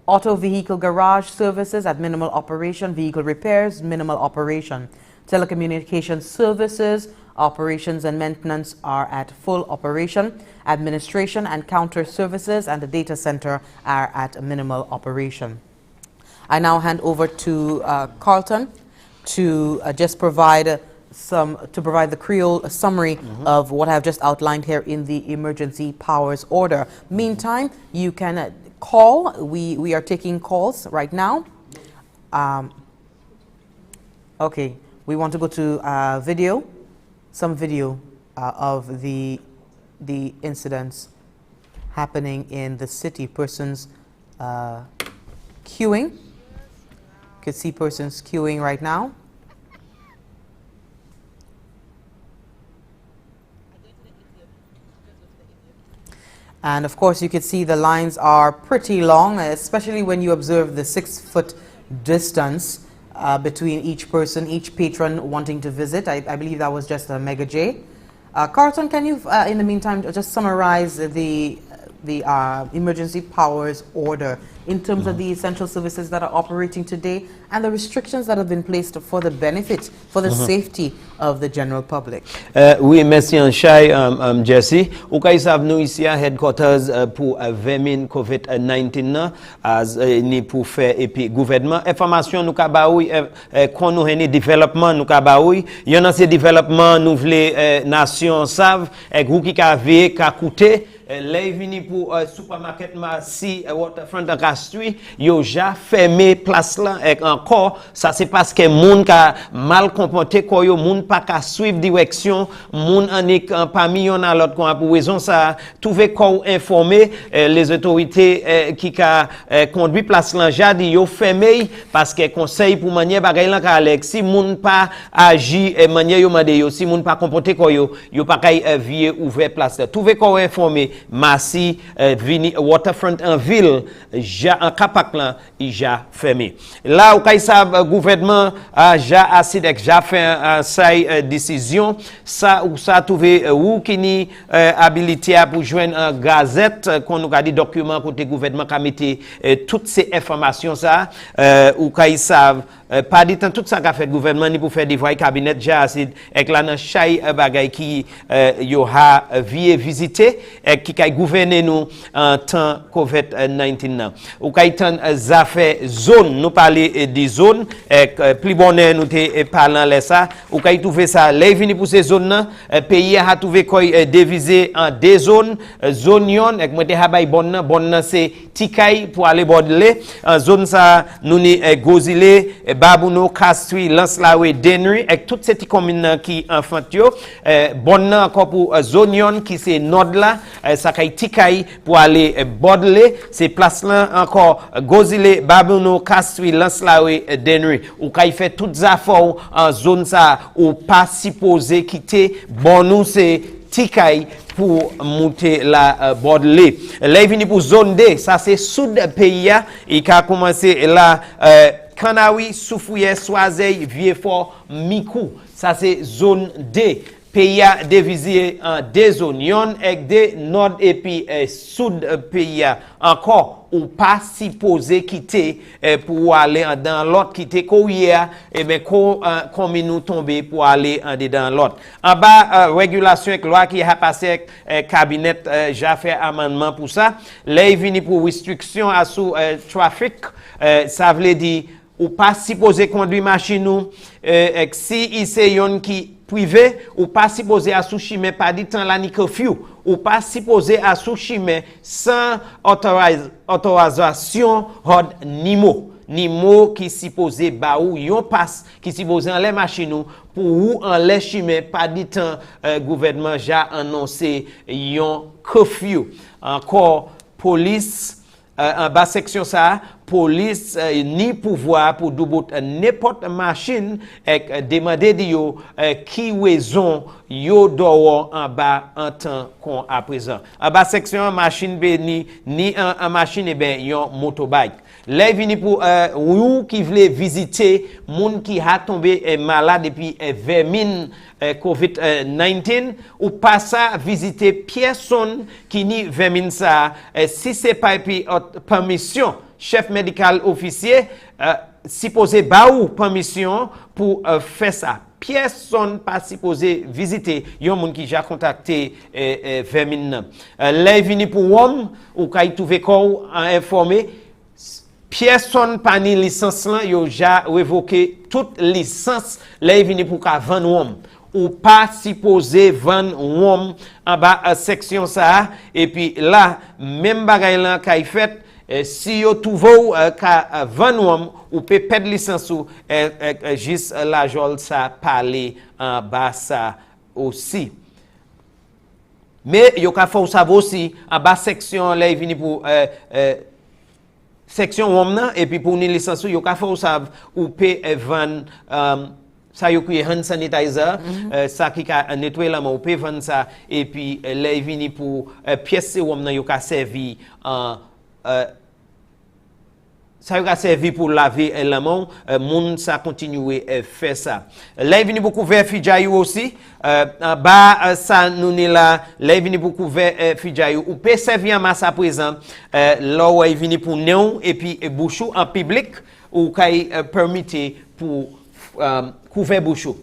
Auto vehicle garage services at minimal operation. Vehicle repairs, minimal operation. Telecommunication services, operations and maintenance are at full operation. Administration and counter services and the data center are at minimal operation. I now hand over to Carlton to just provide to provide the Creole summary of what I've just outlined here in the emergency powers order. Meantime, you can call. We are taking calls right now. Okay, we want to go to video, some video of the incidents happening in the city. Persons queuing. You could see persons queuing right now. And of course, you can see the lines are pretty long, especially when you observe the 6-foot distance between each person, each patron wanting to visit. I believe that was just a Mega J. Carlton, can you, in the meantime, just summarize the emergency powers order in terms of the essential services that are operating today and the restrictions that have been placed for the benefit, for the safety of the general public? Oui, merci Anshai, Jesse. Ou kay sav nou ici à headquarters pour 20 COVID-19 as ni pour faire et puis gouvernement information nous ka ba oui kon nou hene développement nous ka ba oui yon an se développement nous vle nation savent et gou ki ka ve ka coûter les vini pour supermarket Marcy waterfront Castry yo ja fermé place là et encore ça c'est parce que moun ka mal comporté ko yo moun pas ka suivre direction moun anik parmi yon a l'autre pour raison ça trouver ko informer les autorités qui ka conduit place là jadi yo fermé parce que conseil pour manière bagay là ka Alex si moun pas agi manière yo mande yo si moun pas comporté ko yo pas kay vie ouvert place là trouver ko informer Marcy vini waterfront en ville ja en capac là il ja fermé là au kay sa gouvernement ja asidek ja fait sa décision ça ou ça trouver ou qui ni habilité pour joindre en gazette qu'on nous a dit document côté gouvernement qui mettait toutes ces informations ça ou kay savent pas dit tout ça qu'a fait le gouvernement ni pour faire des voies cabinet ja acide et là dans chaque bagay qui yo ha vie visiter et qui kay gouverner nous en temps COVID-19 ou kay tan affaire zone nous parler des zones plus bonheur nous te parlant là ça ou kay trouver ça les vini pour ces zones là pays a trouvé koy divisé en deux zones zone yon et moi te ha bay bonne c'est tikay pour aller bordeler en zone ça nous ni Gozile Babouno, Castry, Lanslawe, Denry, et toutes ces communes qui enfant yo, bonne encore pour Zonion qui c'est nord là, ça kay tikay pour aller Bordelais, c'est place là encore Gozile, Babouno, Castry, Lanslawe, Denry, ou kay fait toutes affaires en zone ça ou pas supposé quitter bon nous c'est tikay pour monter la Bordelais. Là il vient pour zone D, ça c'est sud pays et qui a commencé là Kanawi, Soufouye, Soazeil, Vieux-Fort, Mikou. Ça c'est zone D. Pays a divisé en deux zones. Yon ek de nord et puis sud pays encore ou pas supposé quitter pour aller dans l'autre quitter hier et ben comme nous tomber pour aller dans l'autre. En bas régulation avec loi qui a passé cabinet j'ai fait amendement pour ça. Là il vient pour restriction à sous trafic ça veut dire ou pas supposé conduire machine ou si c'est yon qui privé ou pas supposé à sous chemin pas dit temps la ni curfew ou pas supposé à sous chemin sans autorisation hod nimo qui supposé ba ou yon passe qui supposé en les machine pour ou en les chemin pas dit temps gouvernement ja annoncé yon curfew encore police en bas section ça police ni pouvoir pour double n'importe machine et demander de yo qui raison yo dehors en bas en temps qu'on à présent en bas section machine ni en machine ben yon motorbike là vini pour ou qui voulait visiter moun qui a tombé malade depuis vermine COVID-19 ou pas ça visiter personne qui ni vermine ça si c'est pas permission chef médical officier supposé ba ou permission pour faire ça personne pas supposé visiter yon moun qui ja contacté vermine là vini pour homme ou kay trouver ko informer personne pas ni licence là yo ja révoqué toute licence là vini pour ka vendre ou pas supposé vendre en bas section ça et puis là même bagay là kay fait si yo trouve ka vendre ou peut perdre licence ou juste la jol ça parler en bas ça aussi. Mais yo ka faut savoir aussi en bas section là vini pour section wom et puis pour une licence yo ka faut savoir ou peut vendre ça yo qui hand sanitizer ça qui ka nettoyer la main ou peut vendre ça et puis là vini pour pièce wom yo ka servi ça a servi pour laver la main, moun ça continuer faire ça. Là il vient beaucoup vers Fidjayou aussi, bas ça nous là, là il vient beaucoup vers Fidjayou ou peut servir en masse à présent, là où il vient pour néon et puis bouchou en public ou kay permettre pour couvrir bouchou.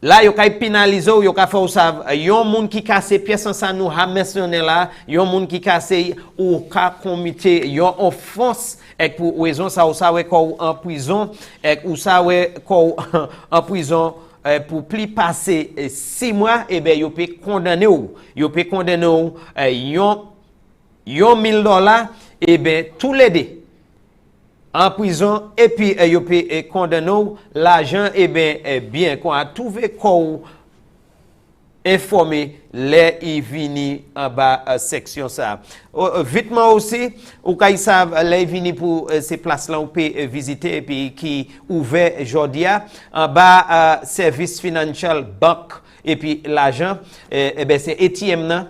Là yo kay pénaliser yo ka faut sav yon moun qui casse pièce ça nous a mentionné là yon moun qui casse ou ka comité yon offense et pour raison ça ou ça ko en prison et ou ça ko en prison pour plus passer 6 mois et ben yo peut condamner ou yon $1,000 et ben tous les deux en prison et puis yo peut condamner l'argent et bien qu'on a trouvé qu'on informé les y vini en bas section ça vitement aussi ou kay savent les vini pour ces places là on peut visiter et puis qui ouvert jodia en bas service financial banque et puis l'argent ben c'est ATM là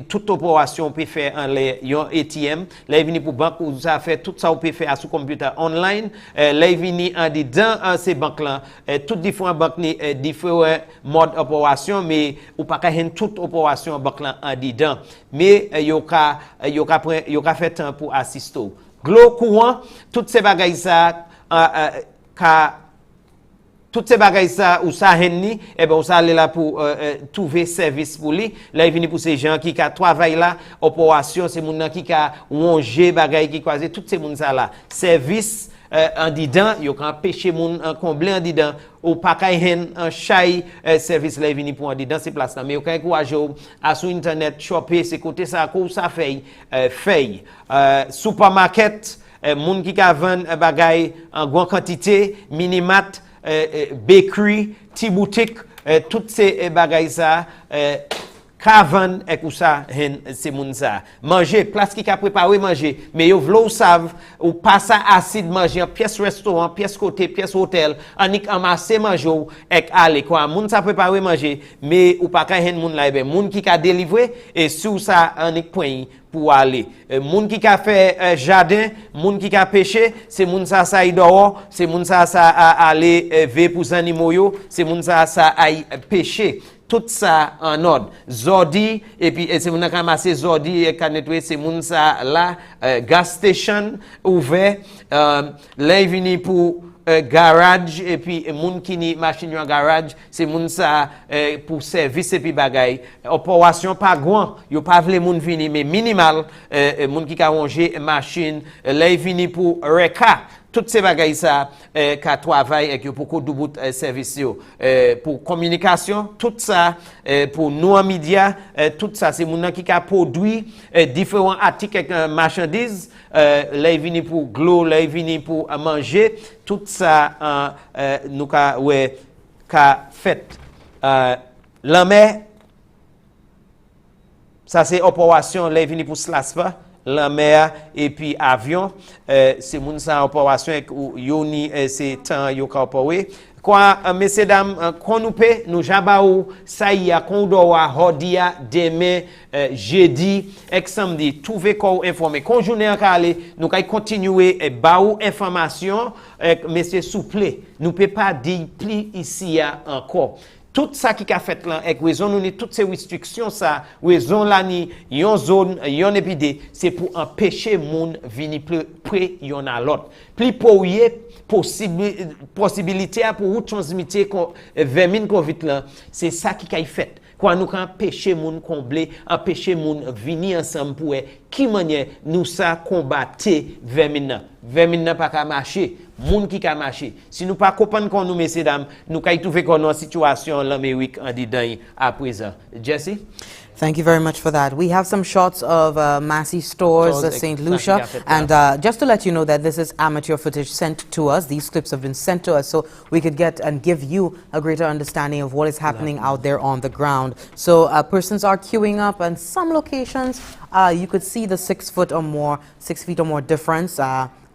toute opération peut faire en les ATM là vini pour banque ou ça fait tout ça on peut faire sur computer online là vini en dedans ces banques là toutes différentes banques ni différents modes opération mais ou pas ka toute opération banque là en dedans mais yo ka fait temps pour assister glo courant toutes ces bagages ça toutes ces bagages ça ou ça henni et ben on ça aller là pour trouver service pour lui là il vient pour ces gens qui travaillent là opération c'est moun qui ka ranger bagages qui croiser toutes ces moun ça là service en dedans yo kan pêcher moun en combler en dedans ou pas kay hen en chay service là vini pour en dedans ces places là mais yo kan encourager à sur internet shopper c'est côté ça ko ça fait supermarket moun qui ka vendre bagay en grande quantité minimat bakery, ti boutique, toutes ces bagages ça, cavan et tout ça, c'est moun ça. Manger, place qui a préparé manger, mais yo vlo savent ou passe acide manger en pièce restaurant, pièce côté, pièce hôtel, anik amasser manger et aller quoi. Moun ça préparer manger, mais ou pas ka hen moun la ben moun qui a délivré et sous ça anik point pour aller. Moun qui a fait jardin, moun qui a pêché, c'est moun ça y dehors, c'est moun ça aller veiller pour animaux yo, c'est moun ça aille pêcher. Tout ça en ordre. Zordi et puis c'est moun qui ramasser zordi et ka nettoyer c'est moun ça là gas station ouvert là vini pour garage et puis moun qui ni machine en garage c'est moun ça pour service et puis bagay opération pas grand yo pas vle moun vini mais minimal moun qui ka ranger machine là vini pour reka toutes ces bagages ça qu'a travail et que beaucoup de bout service pour communication tout ça pour nous en médias tout ça c'est moun qui a produit différents articles avec marchandises là vini pour glo là vini pour manger tout ça nous ka fait la mer ça c'est opération là vini pour slaspa la mer et puis avion c'est moun sa opération avec yoni c'est temps yo ka opéré quoi messieurs dames qu'on nous paie nous jabaou ça y a qu'on doit hodia demain jeudi et samedi trouver quoi informer qu'on journée en calé nous kay continuer baou information messieurs souple nous peut pas dire plus ici encore tout ça qui a fait là avec raison nous toutes ces restrictions ça raison là ni yon zone yon épidémie c'est pour empêcher moun venir près yon à l'autre plus pour y possibilité pour transmettre vermine covid là c'est ça qui a fait quoi nous empêcher moun combler empêcher moun venir ensemble pour qui manière nous ça combattre vermin nan pas ka marcher moun qui ka marcher si nous pas comprendre qu'on nous messieurs dames nous kay trouver qu'on en situation l'Amérique en dedans à présent Jesse. Thank you very much for that. We have some shots of Massey Stores, St. Lucia, and just to let you know that this is amateur footage sent to us. These clips have been sent to us so we could get and give you a greater understanding of what is happening out there on the ground. So persons are queuing up, and some locations you could see the 6 feet or more difference.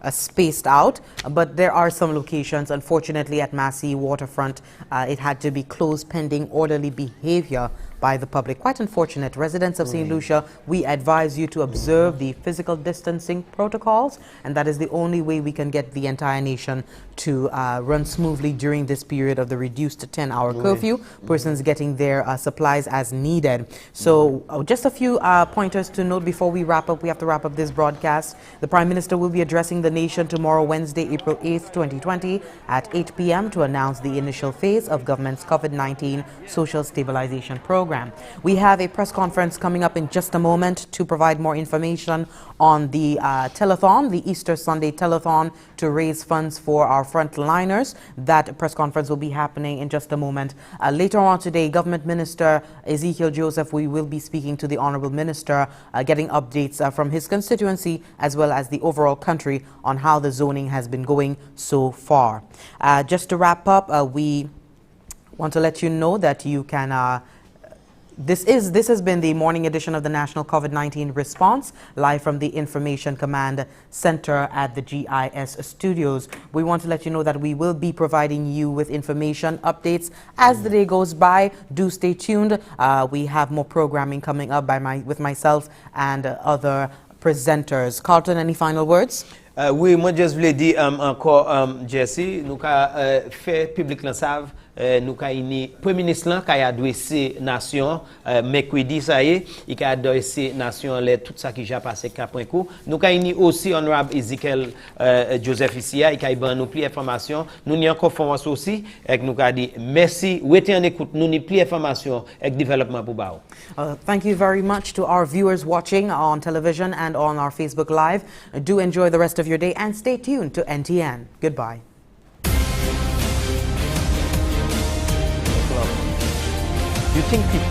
Spaced out, but there are some locations, unfortunately, at Massey Waterfront, it had to be closed pending orderly behavior by the public. Quite unfortunate. Residents of St. Lucia, we advise you to observe the physical distancing protocols, and that is the only way we can get the entire nation to run smoothly during this period of the reduced 10-hour curfew. Persons getting their supplies as needed. So just a few pointers to note before we wrap up. We have to wrap up this broadcast. The Prime Minister will be addressing the nation tomorrow, Wednesday, April 8th, 2020 at 8 p.m. to announce the initial phase of government's COVID-19 social stabilization program. We have a press conference coming up in just a moment to provide more information on the telethon, the Easter Sunday telethon, to raise funds for our frontliners. That press conference will be happening in just a moment. Later on today, Government Minister Ezekiel Joseph, we will be speaking to the Honorable Minister, getting updates from his constituency as well as the overall country on how the zoning has been going so far. Just to wrap up, we want to let you know that you can This has been the morning edition of the National COVID-19 Response, live from the Information Command Center at the GIS Studios. We want to let you know that we will be providing you with information updates as the day goes by. Do stay tuned. We have more programming coming up with myself and other presenters. Carlton, any final words? Oui, moi je voulais dire encore Jesse, nous ka fait public lan savent nous ka ini premier ministre là qui a adressé nation mercredi ça y est, il a adressé nation les tout ça qui a passé Caprinco. Nous ka ini aussi honorable Ezekiel Joseph ici, il a ban nous plus information. Nous ni encore formation aussi et nous ka dit merci, restez en écoute, nous ni plus information et développement pour ba. Thank you very much to our viewers watching on television and on our Facebook Live. Do enjoy the rest of your day and stay tuned to NTN. Goodbye. You think people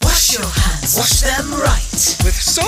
Wash your hands. Wash them right. With soap